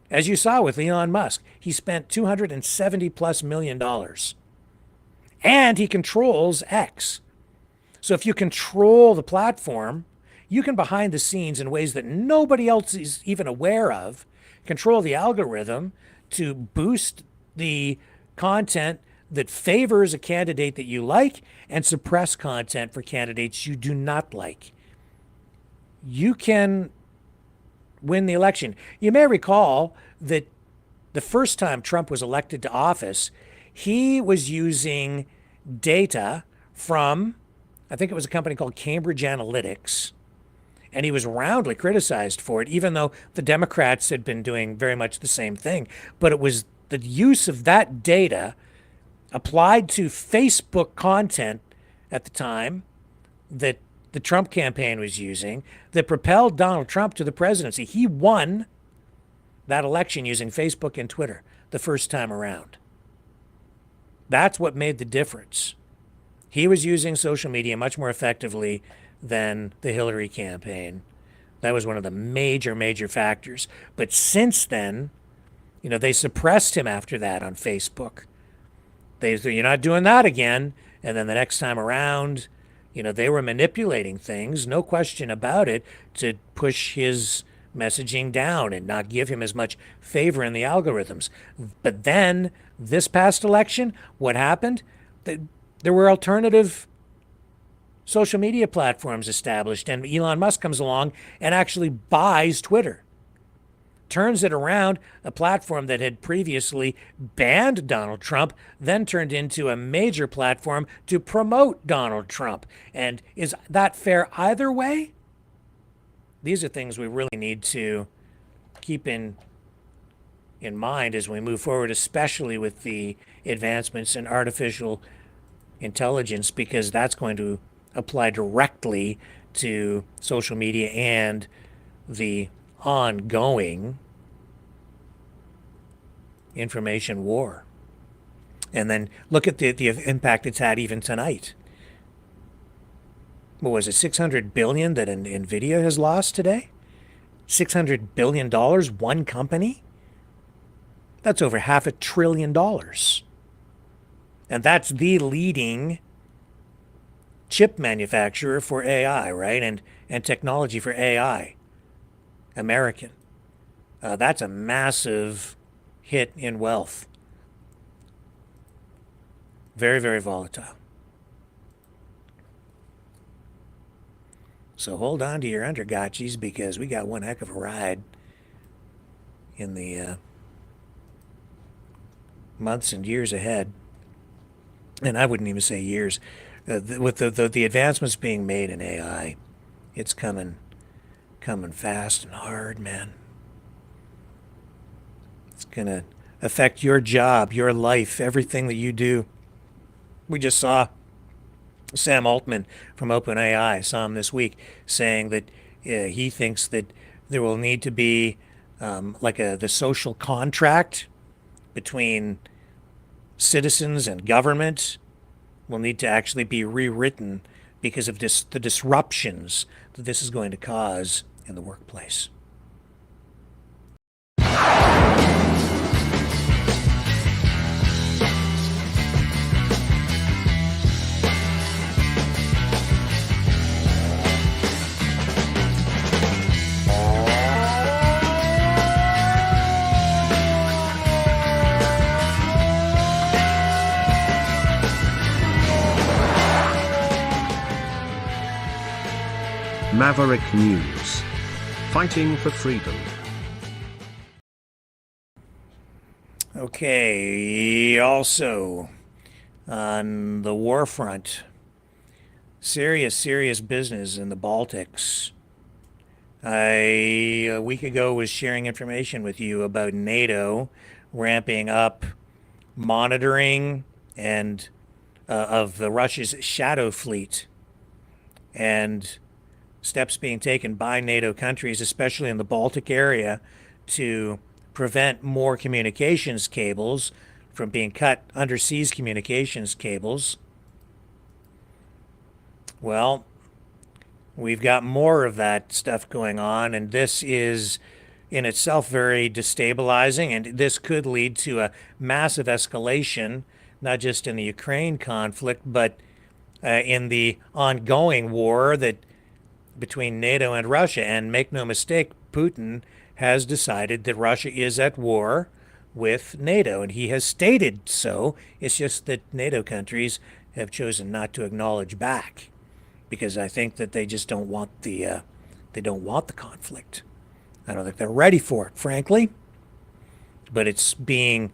as you saw with Elon Musk, he spent $270+ million. And he controls X. So if you control the platform, you can, behind the scenes in ways that nobody else is even aware of, control the algorithm to boost the content that favors a candidate that you like and suppress content for candidates you do not like. You can win the election. You may recall that the first time Trump was elected to office, he was using data from, I think it was a company called Cambridge Analytics, and he was roundly criticized for it, even though the Democrats had been doing very much the same thing. But it was the use of that data applied to Facebook content at the time that the Trump campaign was using that propelled Donald Trump to the presidency. He won that election using Facebook and Twitter the first time around. That's what made the difference. He was using social media much more effectively than the Hillary campaign. That was one of the major factors. But since then, they suppressed him after that on Facebook. They said, you're not doing that again. And then the next time around, they were manipulating things, no question about it, to push his messaging down and not give him as much favor in the algorithms. But then this past election, what happened? There were alternative social media platforms established, and Elon Musk comes along and actually buys Twitter, turns it around. A platform that had previously banned Donald Trump then turned into a major platform to promote Donald Trump. And is that fair either way? These are things we really need to keep in mind as we move forward, especially with the advancements in artificial intelligence, because that's going to apply directly to social media and the ongoing information war. And then look at the impact it's had even tonight. What was it, $600 billion that NVIDIA has lost today? $600 billion, one company? That's over $500 billion. And that's the leading chip manufacturer for AI, right? And technology for AI. American. That's a massive hit in wealth. Very volatile. So hold on to your undergotchis, because we got one heck of a ride in the months and years ahead. And I wouldn't even say years. With the advancements being made in AI, it's coming fast and hard, man. It's going to affect your job, your life, everything that you do. We just saw Sam Altman from OpenAI, saw him this week, saying that he thinks that there will need to be the social contract between citizens and government will need to actually be rewritten because of the disruptions that this is going to cause in the workplace.
Maverick News. Fighting for freedom.
Okay, also on the war front, serious business in the Baltics. I, a week ago, was sharing information with you about NATO ramping up monitoring and of Russia's shadow fleet, and steps being taken by NATO countries, especially in the Baltic area, to prevent more communications cables from being cut, underseas communications cables. Well, we've got more of that stuff going on, and this is in itself very destabilizing, and this could lead to a massive escalation, not just in the Ukraine conflict, but in the ongoing war that between NATO and Russia. And make no mistake, Putin has decided that Russia is at war with NATO, and he has stated so. It's just that NATO countries have chosen not to acknowledge back, because I think that they just don't want the conflict. I don't think they're ready for it, frankly. But Putin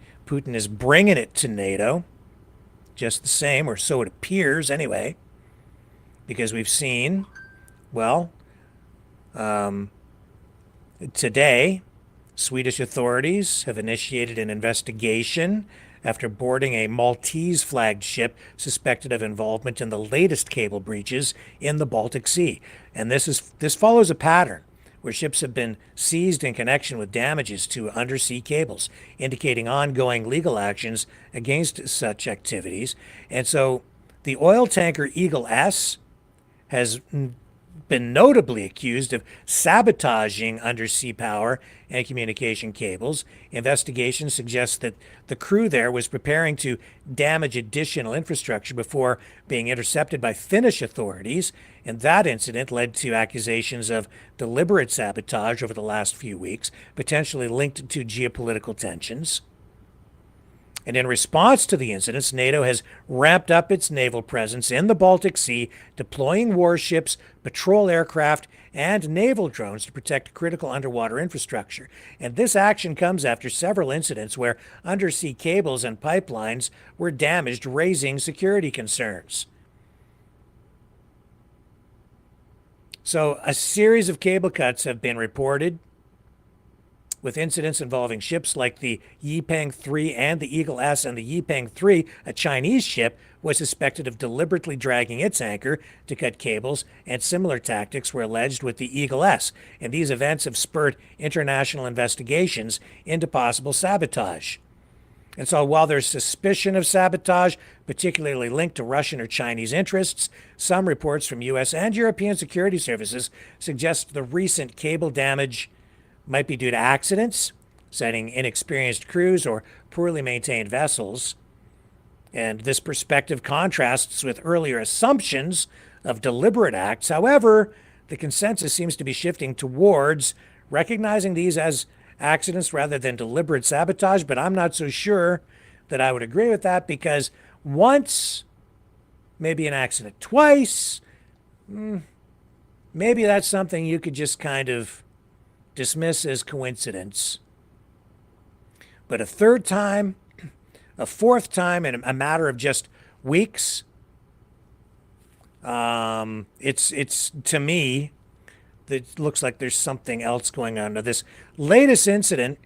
is bringing it to NATO, just the same, or so it appears anyway, because we've seen, today, Swedish authorities have initiated an investigation after boarding a Maltese-flagged ship suspected of involvement in the latest cable breaches in the Baltic Sea. And this follows a pattern where ships have been seized in connection with damages to undersea cables, indicating ongoing legal actions against such activities. And so the oil tanker Eagle S has been notably accused of sabotaging undersea power and communication cables. Investigations suggest that the crew there was preparing to damage additional infrastructure before being intercepted by Finnish authorities, and that incident led to accusations of deliberate sabotage over the last few weeks, potentially linked to geopolitical tensions. And in response to the incidents, NATO has ramped up its naval presence in the Baltic Sea, deploying warships, patrol aircraft, and naval drones to protect critical underwater infrastructure. And this action comes after several incidents where undersea cables and pipelines were damaged, raising security concerns. So a series of cable cuts have been reported, with incidents involving ships like the Yipeng 3 and the Eagle S. And the Yipeng 3, a Chinese ship, was suspected of deliberately dragging its anchor to cut cables, and similar tactics were alleged with the Eagle S. And these events have spurred international investigations into possible sabotage. And so while there's suspicion of sabotage, particularly linked to Russian or Chinese interests, some reports from U.S. and European security services suggest the recent cable damage might be due to accidents, citing inexperienced crews or poorly maintained vessels. And this perspective contrasts with earlier assumptions of deliberate acts. However, the consensus seems to be shifting towards recognizing these as accidents rather than deliberate sabotage, but I'm not so sure that I would agree with that, because once, maybe an accident twice, maybe that's something you could just kind of dismiss as coincidence. But a third time, a fourth time in a matter of just weeks, it's to me, it looks like there's something else going on. Now, this latest incident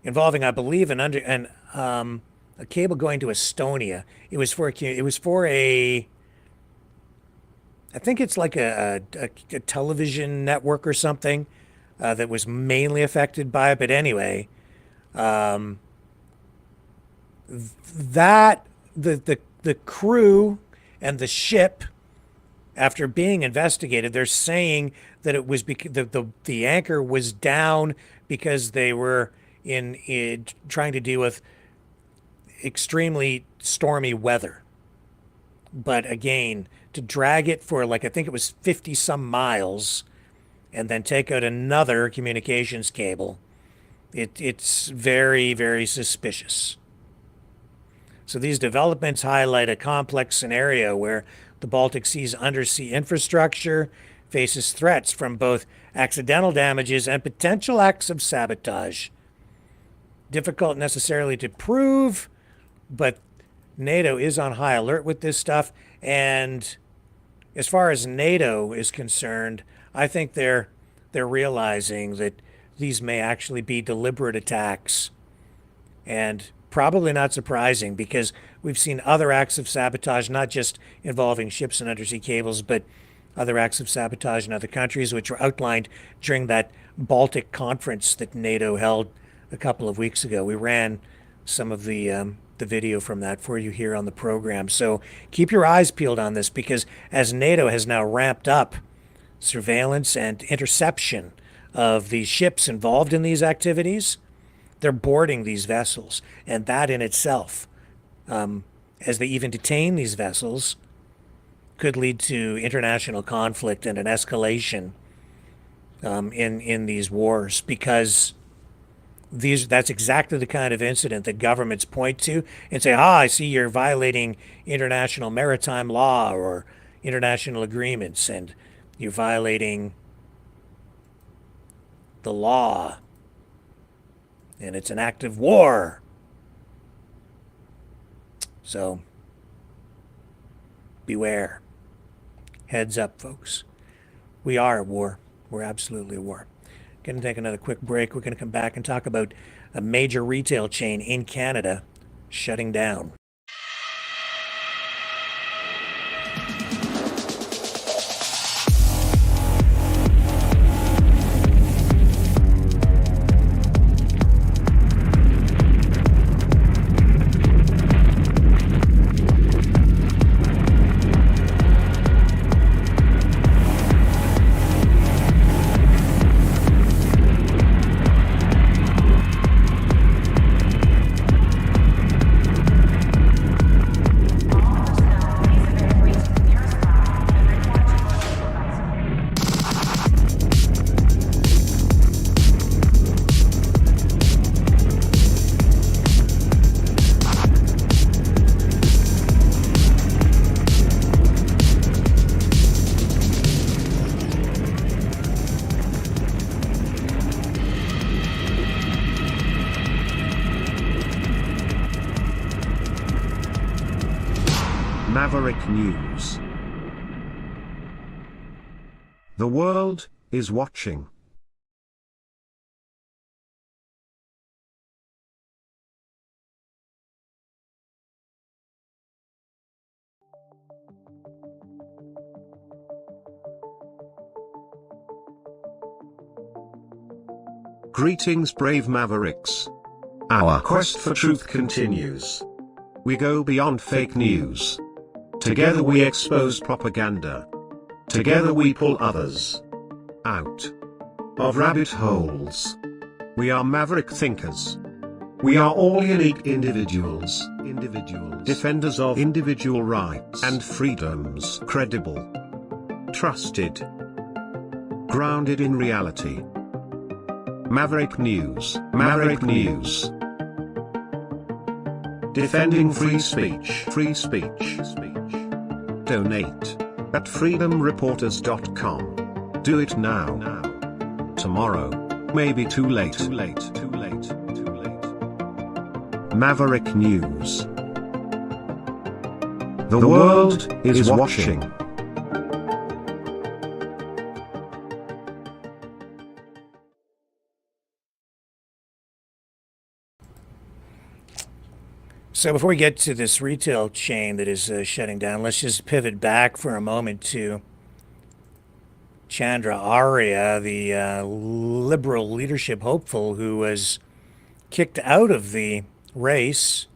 involving, I believe, a cable going to Estonia. It was for a I think it's like a television network or something that was mainly affected by it. But anyway, that the crew and the ship, after being investigated, they're saying that it was because the anchor was down because they were in trying to deal with extremely stormy weather. But again, to drag it for I think it was 50 some miles and then take out another communications cable, it's very, very suspicious. So these developments highlight a complex scenario where the Baltic Sea's undersea infrastructure faces threats from both accidental damages and potential acts of sabotage. Difficult necessarily to prove, but NATO is on high alert with this stuff. And as far as NATO is concerned, I think they're realizing that these may actually be deliberate attacks. And probably not surprising, because we've seen other acts of sabotage, not just involving ships and undersea cables, but other acts of sabotage in other countries, which were outlined during that Baltic conference that NATO held a couple of weeks ago. We ran some of the video from that for you here on the program. So keep your eyes peeled on this, because as NATO has now ramped up surveillance and interception of the ships involved in these activities, they're boarding these vessels. And that in itself, as they even detain these vessels, could lead to international conflict and an escalation in these wars, because that's exactly the kind of incident that governments point to and say, I see you're violating international maritime law or international agreements, and you're violating the law, and it's an act of war. So beware. Heads up, folks. We are at war. We're absolutely at war. Going to take another quick break. We're going to come back and talk about a major retail chain in Canada shutting down.
Maverick News. The world is watching. Greetings, brave Mavericks. Our quest for truth continues. We go beyond fake news. Together we expose propaganda. Together we pull others out of rabbit holes. We are maverick thinkers. We are all unique individuals. Defenders of individual rights and freedoms. Credible. Trusted. Grounded in reality. Maverick News. Maverick News. Defending free speech. Free speech. Donate at freedomreporters.com. Do it now. Tomorrow may be too late. Maverick News. The world is watching.
So before we get to this retail chain that is shutting down, let's just pivot back for a moment to Chandra Arya, the liberal leadership hopeful who was kicked out of the race.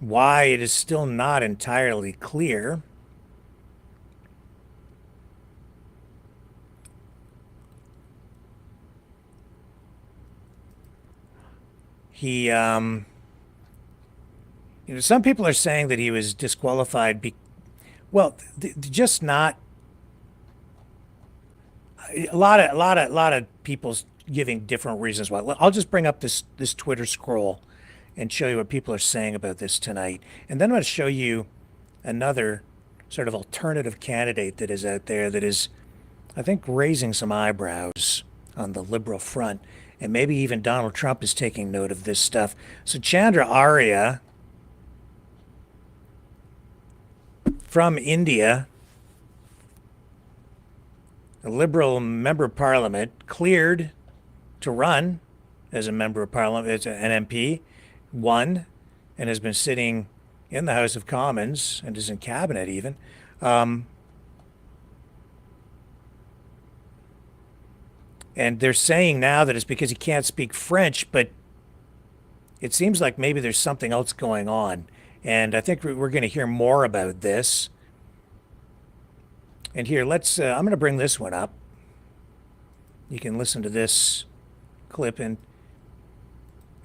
Why, it is still not entirely clear. He, some people are saying that he was disqualified. Just not. A lot of people giving different reasons why. I'll just bring up this Twitter scroll and show you what people are saying about this tonight, and then I'm going to show you another sort of alternative candidate that is out there that is, I think, raising some eyebrows on the liberal front. And maybe even Donald Trump is taking note of this stuff. So Chandra Arya from India, a liberal member of parliament, cleared to run as a member of parliament, as an MP, won, and has been sitting in the House of Commons and is in cabinet even. And they're saying now that it's because he can't speak French, but it seems like maybe there's something else going on. And I think we're going to hear more about this. And here, I'm going to bring this one up. You can listen to this clip and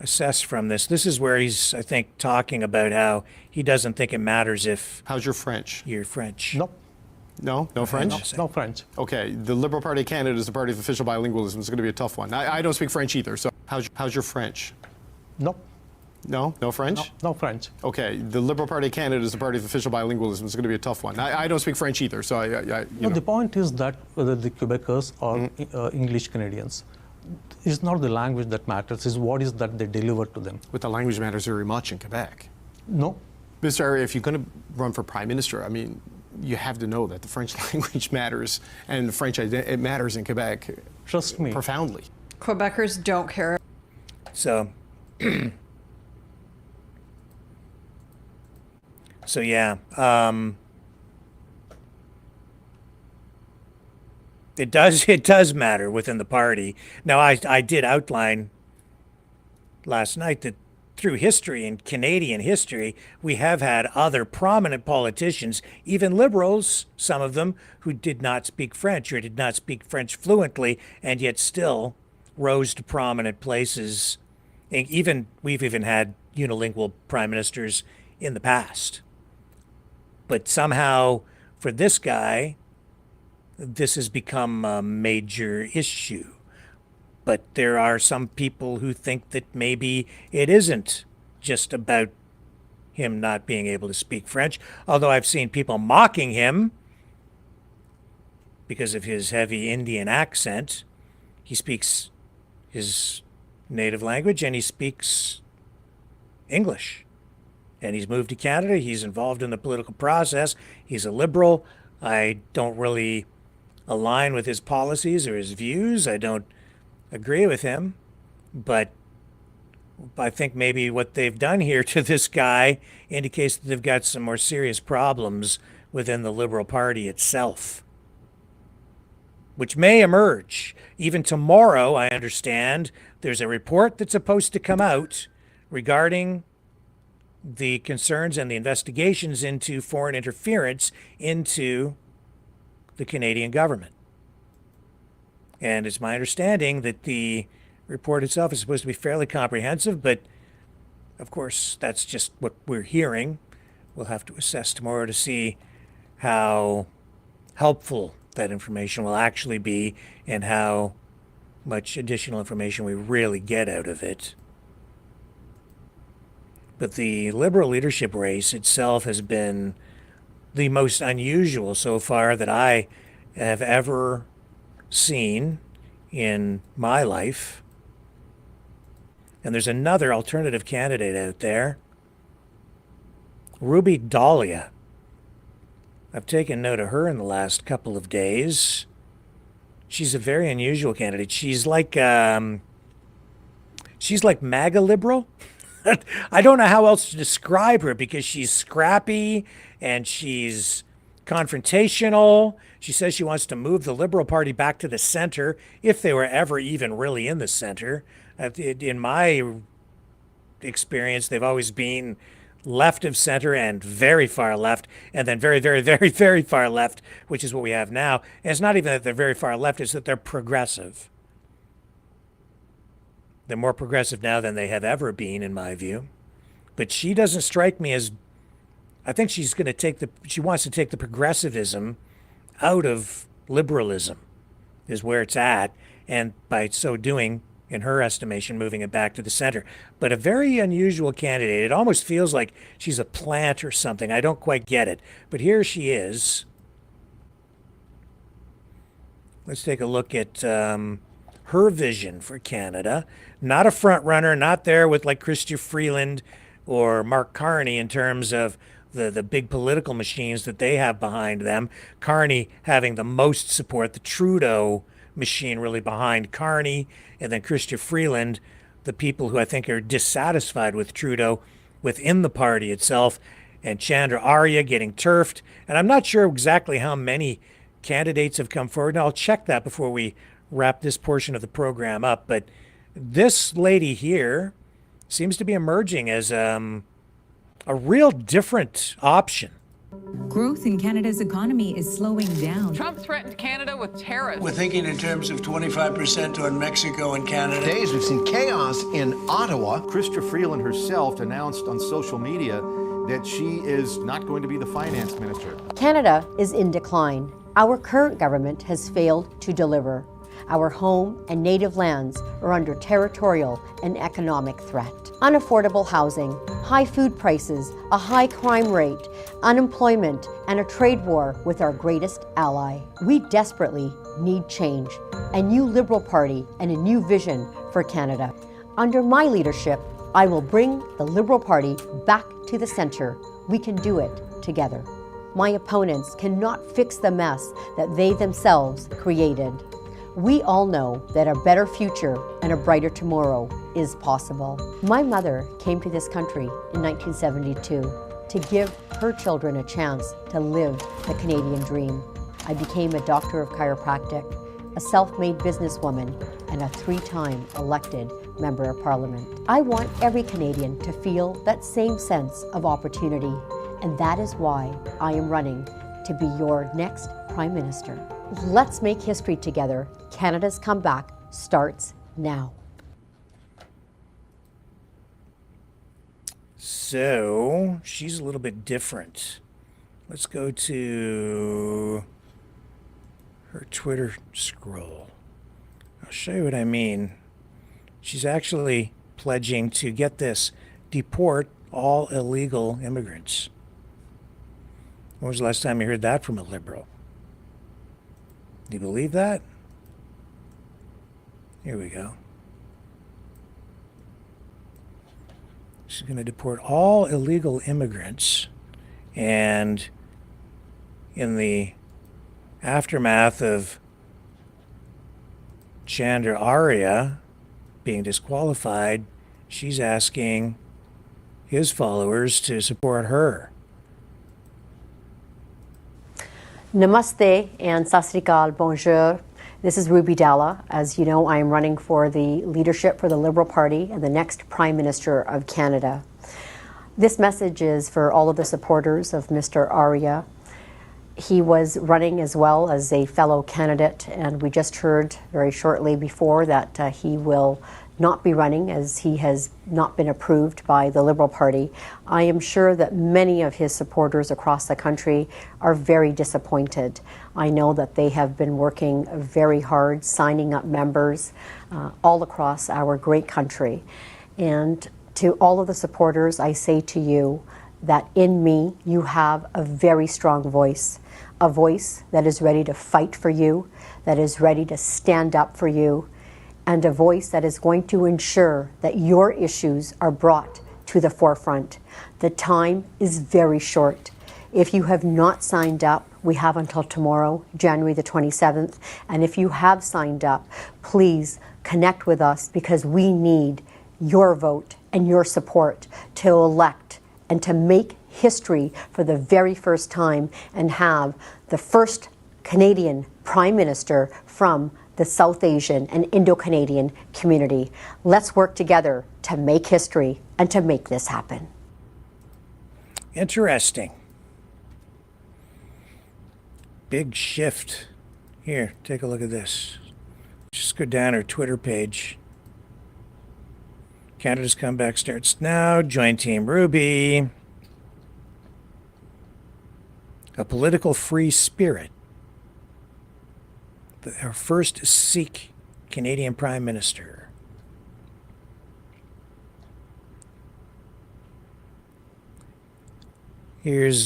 assess from this. This is where he's, I think, talking about how he doesn't think it matters if...
How's your French?
You're French.
Nope. No French?
No
French. Okay, the Liberal Party of Canada is the party of official bilingualism. It's going to be a tough one. I don't speak French either, so how's your French?
Nope.
No French?
No French.
Okay, the Liberal Party of Canada is the party of official bilingualism. It's going to be a tough one. I don't speak French either, so
The point is that whether the Quebecers or English Canadians, it's not the language that matters, it's what is that they deliver to them.
But the language matters very much in Quebec.
No.
Mr. Arya, if you're going to run for Prime Minister, I mean, you have to know that the French language matters, and the French it matters in Quebec.
Trust me.
Profoundly.
Quebecers don't care.
So, yeah, it does matter within the party. Now, I did outline last night that through history and Canadian history, we have had other prominent politicians, even liberals, some of them, who did not speak French or did not speak French fluently, and yet still rose to prominent places. And we've even had unilingual prime ministers in the past. But somehow, for this guy, this has become a major issue. But there are some people who think that maybe it isn't just about him not being able to speak French, although I've seen people mocking him because of his heavy Indian accent. He speaks his native language and he speaks English. And he's moved to Canada. He's involved in the political process. He's a liberal. I don't really align with his policies or his views. I don't agree with him, but I think maybe what they've done here to this guy indicates that they've got some more serious problems within the Liberal Party itself, which may emerge. Even tomorrow, I understand, there's a report that's supposed to come out regarding the concerns and the investigations into foreign interference into the Canadian government. And it's my understanding that the report itself is supposed to be fairly comprehensive, but of course, that's just what we're hearing. We'll have to assess tomorrow to see how helpful that information will actually be and how much additional information we really get out of it. But the Liberal leadership race itself has been the most unusual so far that I have ever seen in my life. And there's another alternative candidate out there, Ruby Dahlia. I've taken note of her in the last couple of days. She's a very unusual candidate. She's like she's like MAGA liberal. I don't know how else to describe her because she's scrappy and she's confrontational. She says she wants to move the Liberal Party back to the center, if they were ever even really in the center. In my experience, they've always been left of center and very far left, and then very, very, very, very far left, which is what we have now. And it's not even that they're very far left, it's that they're progressive. They're more progressive now than they have ever been, in my view. But she doesn't strike me as, I think she wants to take the progressivism out of liberalism, is where it's at. And by so doing, in her estimation, moving it back to the center. But a very unusual candidate. It almost feels like she's a plant or something. I don't quite get it. But here she is. Let's take a look at her vision for Canada. Not a front runner, not there with like Chrystia Freeland or Mark Carney in terms of the big political machines that they have behind them. Carney having the most support, the Trudeau machine really behind Carney, and then Chrystia Freeland, the people who I think are dissatisfied with Trudeau within the party itself, and Chandra Arya getting turfed. And I'm not sure exactly how many candidates have come forward. And I'll check that before we wrap this portion of the program up. But this lady here seems to be emerging as a real different option.
Growth in Canada's economy is slowing down.
Trump threatened Canada with tariffs.
We're thinking in terms of 25% on Mexico and Canada.
Days we've seen chaos in Ottawa. Chrystia Freeland herself announced on social media that she is not going to be the finance minister.
Canada is in decline. Our current government has failed to deliver. Our home and native lands are under territorial and economic threat. Unaffordable housing, high food prices, a high crime rate, unemployment, and a trade war with our greatest ally. We desperately need change, a new Liberal Party and a new vision for Canada. Under my leadership, I will bring the Liberal Party back to the center. We can do it together. My opponents cannot fix the mess that they themselves created. We all know that a better future and a brighter tomorrow is possible. My mother came to this country in 1972 to give her children a chance to live the Canadian dream. I became a doctor of chiropractic, a self-made businesswoman, and a 3-time elected member of Parliament. I want every Canadian to feel that same sense of opportunity, and that is why I am running to be your next Prime Minister. Let's make history together. Canada's comeback starts now.
So she's a little bit different. Let's go to her Twitter scroll. I'll show you what I mean. She's actually pledging to, get this, deport all illegal immigrants. When was the last time you heard that from a liberal? Do you believe that? Here we go. She's going to deport all illegal immigrants, and in the aftermath of Chandra Arya being disqualified, she's asking his followers to support her.
Namaste and Sasrikal, bonjour. This is Ruby Dalla. As you know, I am running for the leadership for the Liberal Party and the next Prime Minister of Canada. This message is for all of the supporters of Mr. Arya. He was running as well as a fellow candidate, and we just heard very shortly before that he will not be running as he has not been approved by the Liberal Party. I am sure that many of his supporters across the country are very disappointed. I know that they have been working very hard, signing up members all across our great country. And to all of the supporters, I say to you that in me, you have a very strong voice, a voice that is ready to fight for you, that is ready to stand up for you, and a voice that is going to ensure that your issues are brought to the forefront. The time is very short. If you have not signed up, we have until tomorrow, January the 27th. And if you have signed up, please connect with us because we need your vote and your support to elect and to make history for the very first time and have the first Canadian Prime Minister from the South Asian and Indo-Canadian community. Let's work together to make history and to make this happen.
Interesting. Big shift. Here, take a look at this. Just go down her Twitter page. Canada's comeback starts now. Join Team Ruby. A political free spirit. Our first Sikh Canadian Prime Minister. Here's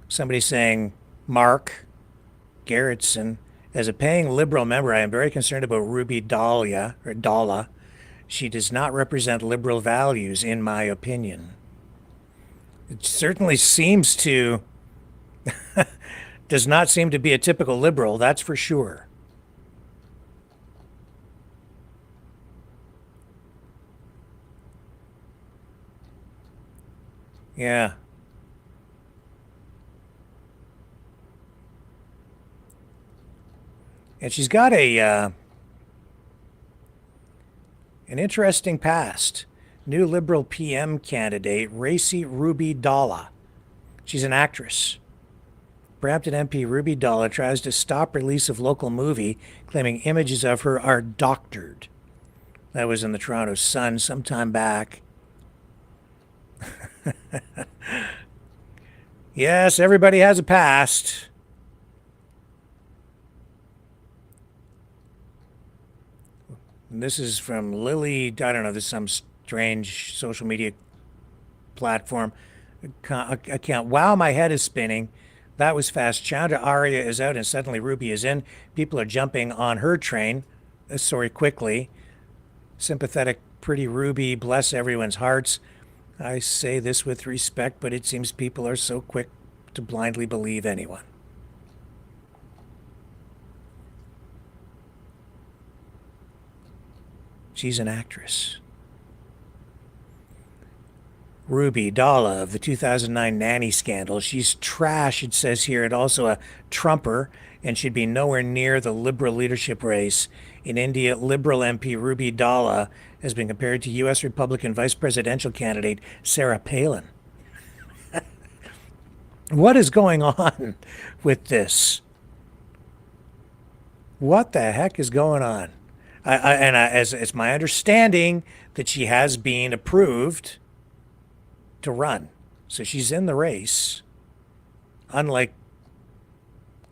somebody saying, Mark Gerritsen, as a paying Liberal member, I am very concerned about Ruby Dalla. She does not represent Liberal values, in my opinion. It certainly seems to, does not seem to be a typical Liberal, that's for sure. Yeah. And she's got an interesting past. New Liberal PM candidate, Racy Ruby Dalla. She's an actress. Brampton MP Ruby Dalla tries to stop release of local movie, claiming images of her are doctored. That was in the Toronto Sun some time back. Yes, everybody has a past. And this is from Lily, I don't know, this is some strange social media platform account. Wow, my head is spinning. That was fast. Chanda Arya is out and suddenly Ruby is in. People are jumping on her train. Sorry, quickly. Sympathetic, pretty Ruby, bless everyone's hearts. I say this with respect, but it seems people are so quick to blindly believe anyone. She's an actress. Ruby Dalla of the 2009 nanny scandal. She's trash, it says here, and also a Trumper, and should be nowhere near the Liberal leadership race. In India, Liberal MP Ruby Dalla has been compared to U.S. Republican vice presidential candidate Sarah Palin. What is going on with this? What the heck is going on? As it's my understanding that she has been approved to run. So she's in the race. Unlike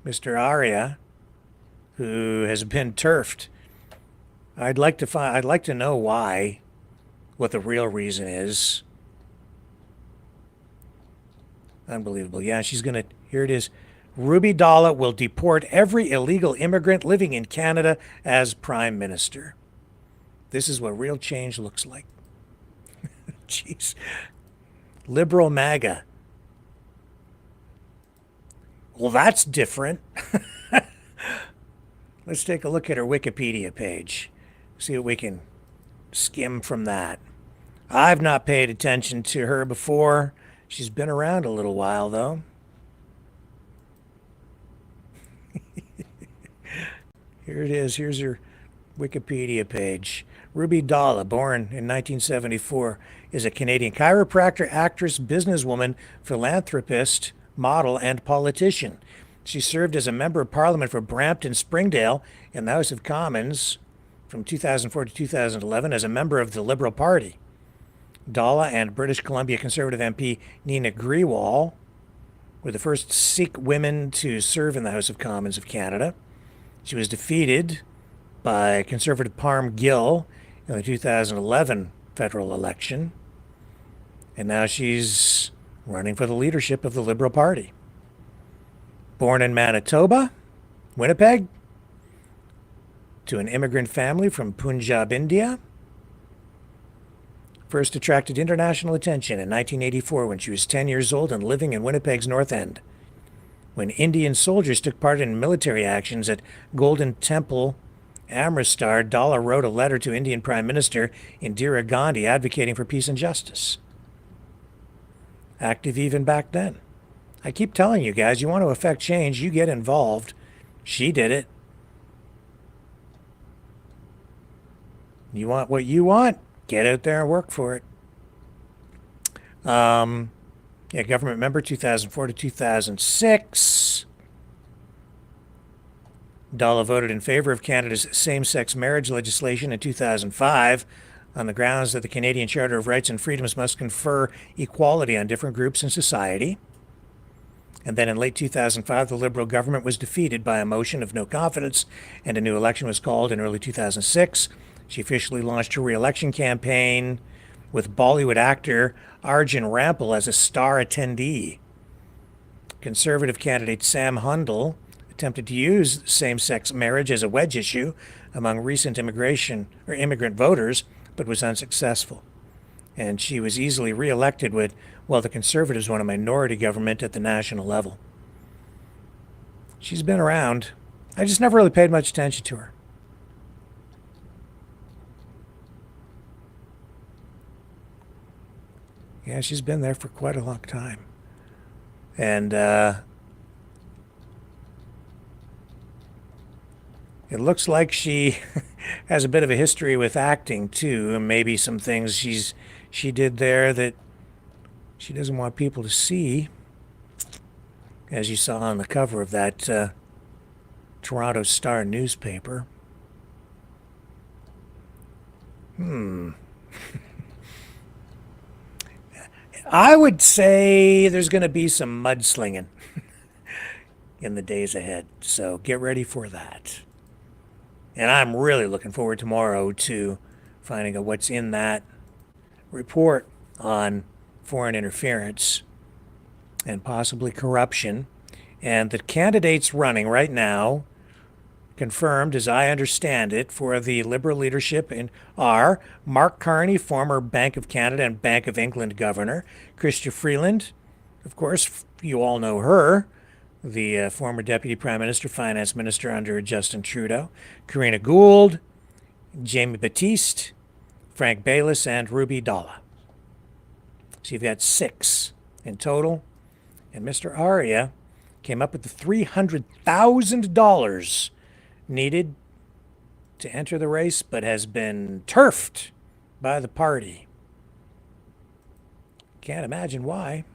Mr. Arya, who has been turfed. I'd like to know why, what the real reason is. Unbelievable. Yeah, she's going to, here it is. Ruby Dalla will deport every illegal immigrant living in Canada as Prime Minister. This is what real change looks like. Jeez. Liberal MAGA. Well, that's different. Let's take a look at her Wikipedia page. See what we can skim from that. I've not paid attention to her before. She's been around a little while, though. Here it is. Here's her Wikipedia page. Ruby Dalla, born in 1974, is a Canadian chiropractor, actress, businesswoman, philanthropist, model, and politician. She served as a member of Parliament for Brampton Springdale in the House of Commons from 2004 to 2011 as a member of the Liberal Party. Dalla and British Columbia Conservative MP Nina Grewal were the first Sikh women to serve in the House of Commons of Canada. She was defeated by Conservative Parm Gill in the 2011 federal election. And now she's running for the leadership of the Liberal Party. Born in Manitoba, Winnipeg, to an immigrant family from Punjab, India. First attracted international attention in 1984 when she was 10 years old and living in Winnipeg's North End, when Indian soldiers took part in military actions at Golden Temple Amritsar, Dalla wrote a letter to Indian Prime Minister Indira Gandhi advocating for peace and justice. Active even back then. I keep telling you guys, you want to affect change, you get involved. She did it. You want what you want, get out there and work for it. Yeah, government member 2004 to 2006. Dalla voted in favor of Canada's same-sex marriage legislation in 2005 on the grounds that the Canadian Charter of Rights and Freedoms must confer equality on different groups in society. And then in late 2005, the Liberal government was defeated by a motion of no confidence, and a new election was called in early 2006. She officially launched her re-election campaign with Bollywood actor Arjun Rampal as a star attendee. Conservative candidate Sam Hundal attempted to use same-sex marriage as a wedge issue among recent immigrant voters, but was unsuccessful. And she was easily re-elected with, well, the Conservatives won a minority government at the national level. She's been around. I just never really paid much attention to her. Yeah, she's been there for quite a long time. And it looks like she has a bit of a history with acting too, and maybe some things she did there that she doesn't want people to see, as you saw on the cover of that Toronto Star newspaper. I would say there's going to be some mudslinging in the days ahead, so get ready for that. And I'm really looking forward tomorrow to finding out what's in that report on foreign interference and possibly corruption. And the candidates running right now, confirmed as I understand it, for the Liberal leadership are Mark Carney, former Bank of Canada and Bank of England governor; Chrystia Freeland, of course, you all know her, the former Deputy Prime Minister, Finance Minister under Justin Trudeau; Karina Gould, Jamie Battiste, Frank Baylis, and Ruby Dalla. So you've got 6 in total. And Mr. Arya came up with the $300,000 needed to enter the race, but has been turfed by the party. Can't imagine why,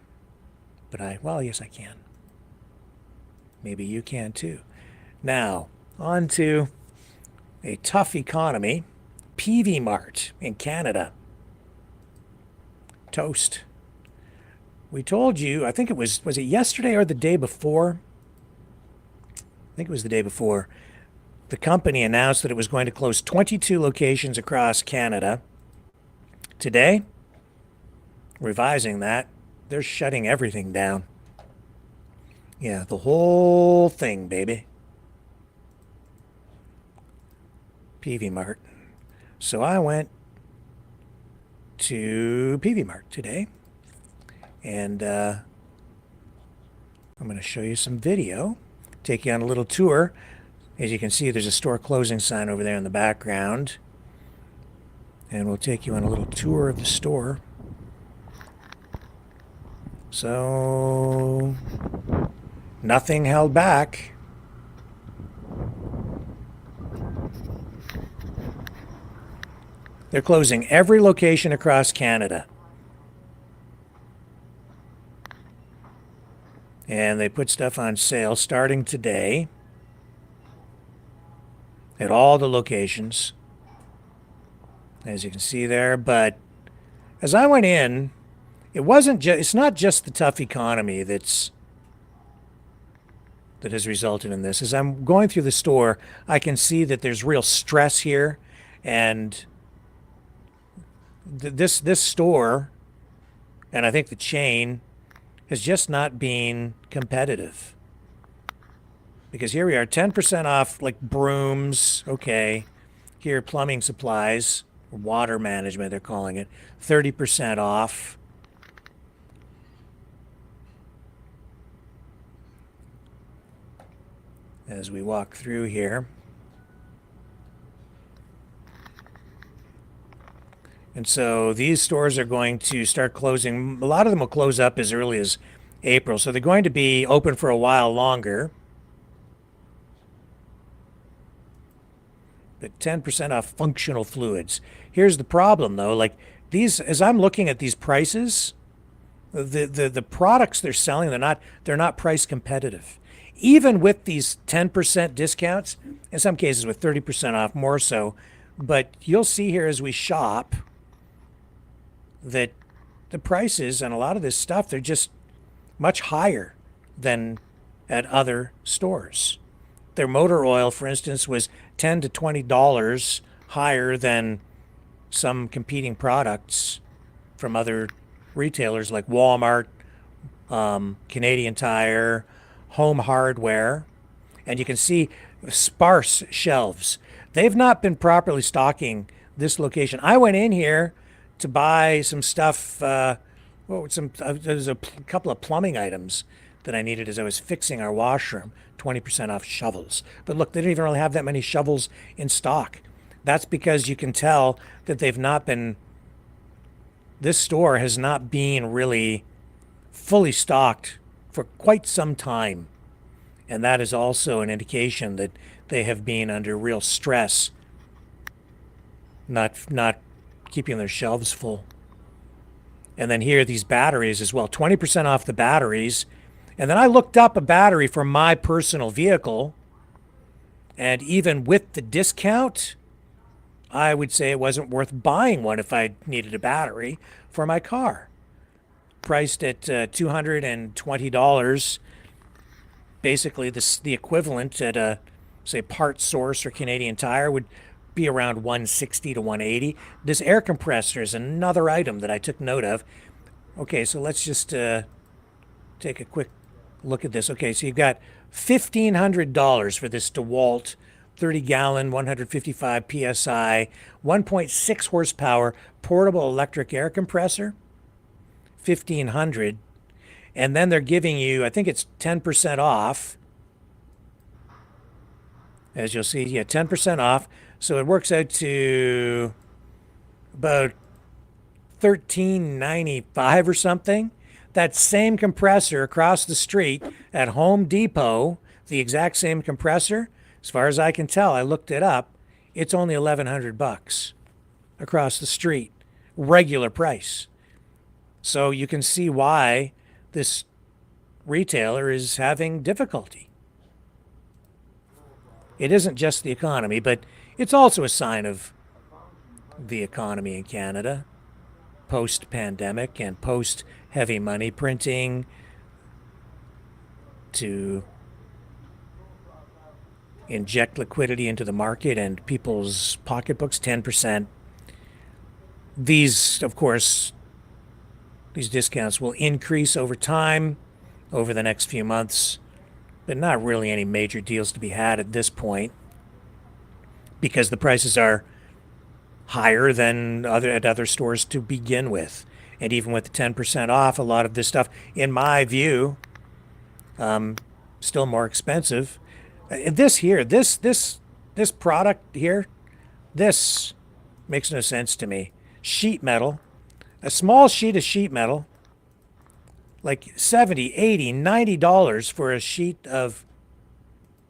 but well, yes, I can. Maybe you can too. Now, on to a tough economy. PV Mart in Canada. Toast. We told you, I think it was it yesterday or the day before? I think it was the day before. The company announced that it was going to close 22 locations across Canada. Today, revising that, they're shutting everything down. Yeah, the whole thing, baby. PV Mart. So I went to PV Mart today, and I'm going to show you some video, take you on a little tour. As you can see, there's a store closing sign over there in the background, and we'll take you on a little tour of the store. So, nothing held back. They're closing every location across Canada. And they put stuff on sale starting today at all the locations, as you can see there. But as I went in, it's not just the tough economy that has resulted in this. As I'm going through the store, I can see that there's real stress here, and this store, and I think the chain, has just not been competitive. Because here we are, 10% off, like brooms, okay. Here, plumbing supplies, water management, they're calling it, 30% off. As we walk through here. And so these stores are going to start closing. A lot of them will close up as early as April. So they're going to be open for a while longer. But 10% off functional fluids. Here's the problem, though. Like these, as I'm looking at these prices, the products they're selling, they're not price competitive. Even with these 10% discounts, in some cases with 30% off more so. But you'll see here as we shop that the prices on a lot of this stuff, they're just much higher than at other stores. Their motor oil, for instance, was $10 to $20 higher than some competing products from other retailers like Walmart, Canadian Tire, Home Hardware. And you can see sparse shelves. They've not been properly stocking this location. I went in here to buy some stuff. There's a couple of plumbing items that I needed as I was fixing our washroom. 20% off shovels. But look, they don't even really have that many shovels in stock. That's because you can tell that this store has not been really fully stocked for quite some time. And that is also an indication that they have been under real stress, not keeping their shelves full. And then here, these batteries as well, 20% off the batteries. And then I looked up a battery for my personal vehicle, and even with the discount, I would say it wasn't worth buying one if I needed a battery for my car. Priced at $220. Basically, the equivalent at a, say, Parts Source or Canadian Tire would be around $160 to $180. This air compressor is another item that I took note of. Okay, so let's just take a quick look at this. Okay, so you've got $1,500 for this DeWalt 30-gallon, 155 PSI, 1.6 horsepower portable electric air compressor. $1,500. And then they're giving you, I think it's 10% off. As you'll see, yeah, 10% off. So it works out to about $13.95 or something. That same compressor across the street at Home Depot, the exact same compressor, as far as I can tell, I looked it up, it's only $1,100 across the street, regular price. So you can see why this retailer is having difficulty. It isn't just the economy, but it's also a sign of the economy in Canada, post-pandemic and post-heavy money printing to inject liquidity into the market and people's pocketbooks, 10%. These, of course, these discounts will increase over time, over the next few months, but not really any major deals to be had at this point because the prices are higher than at other stores to begin with. And even with the 10% off, a lot of this stuff, in my view, still more expensive. This here, this product here, this makes no sense to me. Sheet metal, a small sheet of sheet metal, like $70, $80, $90 for a sheet of,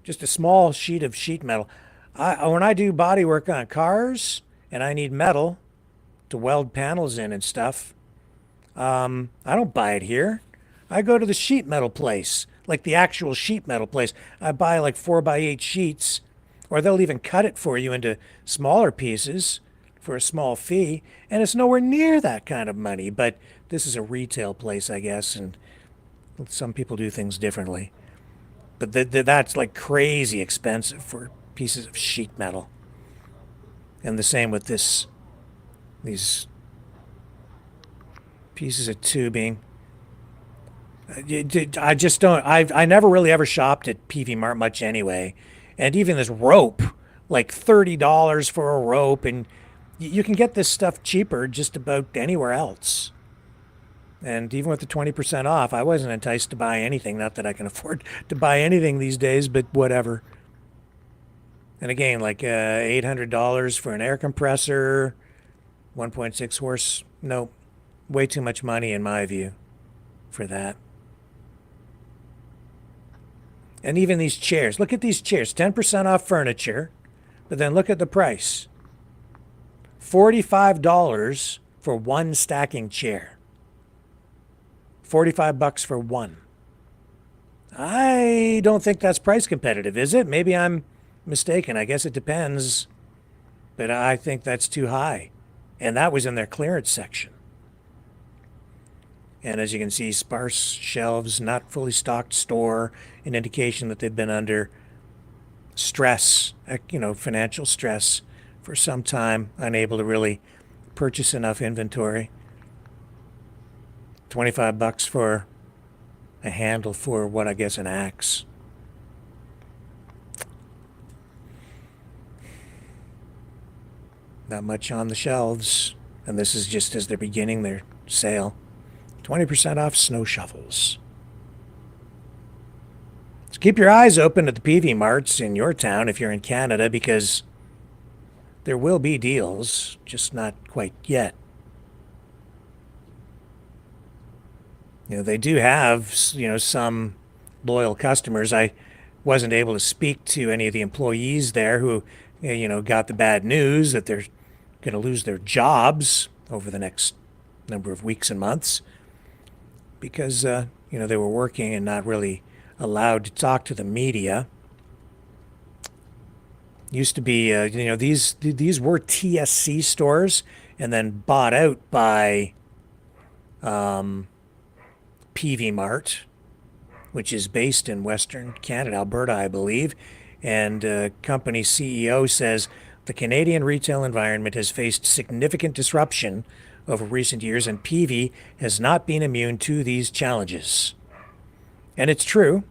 just a small sheet of sheet metal. When I do body work on cars and I need metal to weld panels in and stuff, I don't buy it here. I go to the sheet metal place, like the actual sheet metal place. I buy like 4x8 sheets, or they'll even cut it for you into smaller pieces for a small fee, and it's nowhere near that kind of money. But this is a retail place, I guess, and some people do things differently. But that's like crazy expensive for pieces of sheet metal. And the same with these pieces of tubing. I just don't, I never really ever shopped at PV Mart much anyway. And even this rope, like $30 for a rope, and you can get this stuff cheaper just about anywhere else. And even with the 20% off, I wasn't enticed to buy anything. Not that I can afford to buy anything these days, but whatever. And again, like $800 for an air compressor, 1.6 horse, no, way too much money in my view for that. And even these chairs, look at these chairs, 10% off furniture, but then look at the price. $45 for one stacking chair. $45 for one. I don't think that's price competitive, is it? Maybe I'm mistaken. I guess it depends. But I think that's too high. And that was in their clearance section. And as you can see, sparse shelves, not fully stocked store, an indication that they've been under stress, financial stress for some time, unable to really purchase enough inventory. $25 for a handle for what I guess an axe. Not much on the shelves, and this is just as they're beginning their sale. 20% off snow shovels. So keep your eyes open at the PV Marts in your town if you're in Canada, because there will be deals, just not quite yet. They do have, some loyal customers. I wasn't able to speak to any of the employees there who, got the bad news that they're going to lose their jobs over the next number of weeks and months because, they were working and not really allowed to talk to the media. Used to be, these were TSC stores and then bought out by PV Mart, which is based in Western Canada, Alberta, I believe. And company CEO says the Canadian retail environment has faced significant disruption over recent years, and PV has not been immune to these challenges. And it's true.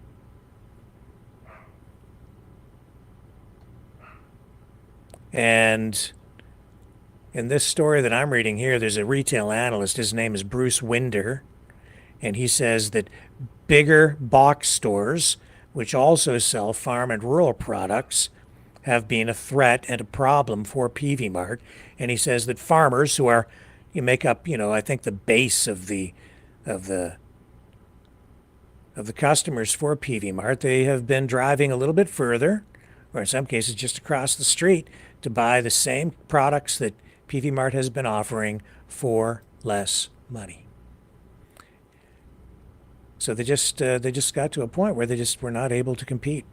And in this story that I'm reading here, there's a retail analyst. His name is Bruce Winder. And he says that bigger box stores, which also sell farm and rural products, have been a threat and a problem for PV Mart. And he says that farmers who are, make up, I think the base of the customers for PV Mart, they have been driving a little bit further, or in some cases just across the street, to buy the same products that PV Mart has been offering for less money. So they just got to a point where they just were not able to compete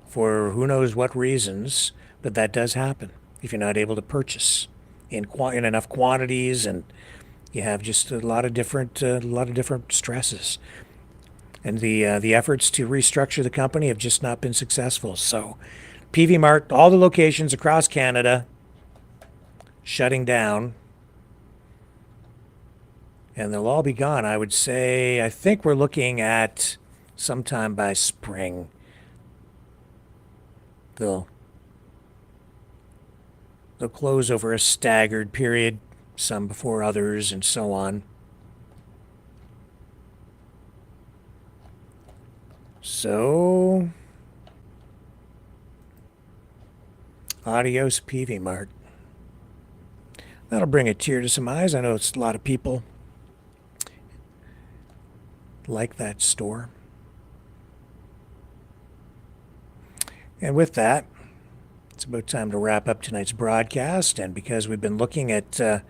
for who knows what reasons, but that does happen if you're not able to purchase in enough quantities, and you have just a lot of different stresses. And the efforts to restructure the company have just not been successful. So PV Mart, all the locations across Canada, shutting down. And they'll all be gone, I would say. I think we're looking at sometime by spring. They'll close over a staggered period, some before others, and so on. So, adios, PV Mart. That'll bring a tear to some eyes. I know it's a lot of people like that store. And with that, it's about time to wrap up tonight's broadcast. And because we've been looking at the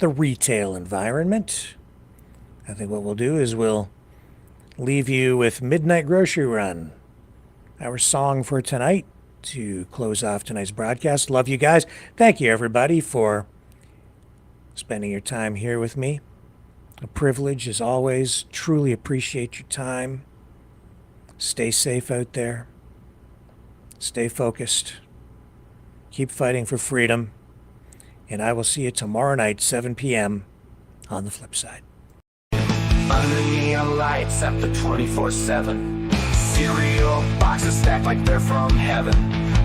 retail environment, I think what we'll do is we'll leave you with Midnight Grocery Run, our song for tonight, to close off tonight's broadcast. Love you guys. Thank you, everybody, for spending your time here with me. A privilege, as always. Truly appreciate your time. Stay safe out there. Stay focused. Keep fighting for freedom. And I will see you tomorrow night, 7 p.m. on the flip side.
Under neon lights after 24/7. Cereal boxes stacked like they're from heaven.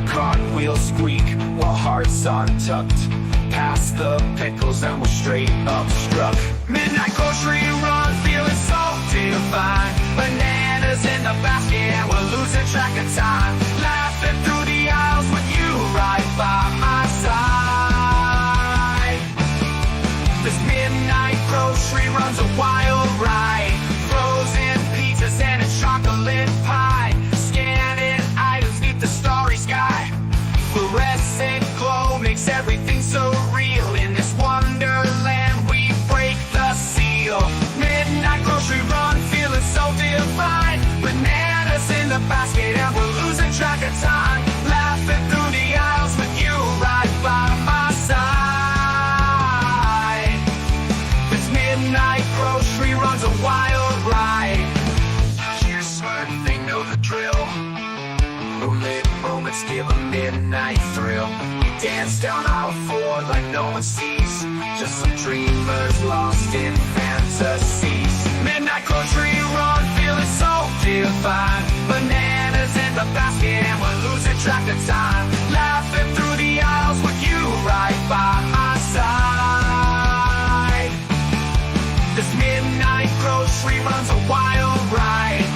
Cartwheels squeak while hearts untucked. Past the pickles and we're straight up struck. Midnight grocery run, feeling so divine. Bananas in the basket and we're losing track of time. Laughing through the aisles with you right by my side. midnight grocery runs a wild ride. Frozen pizzas and a chocolate pie. Scanning items neath the starry sky. Fluorescent glow makes everything so real. In this wonderland we break the seal. Midnight grocery run, feeling so divine. Bananas in the basket and we're losing track of time. Laughing through the aisles with you right by my side. This midnight grocery run's a wild ride. Here's certain they know the drill. Roulette moments give a midnight thrill. We dance down aisle 4 like no one sees. Just some dreamers lost in fantasies. Midnight grocery run, feeling so divine. Bananas in the basket and we're losing track of time. Laughing through the aisles with you right by my side. This midnight grocery run's a wild ride.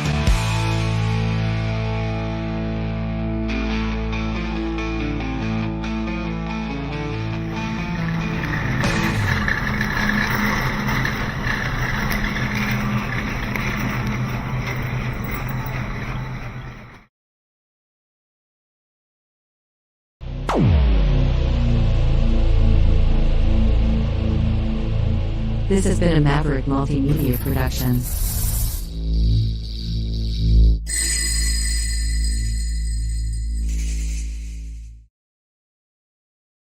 This has been a Maverick Multimedia production.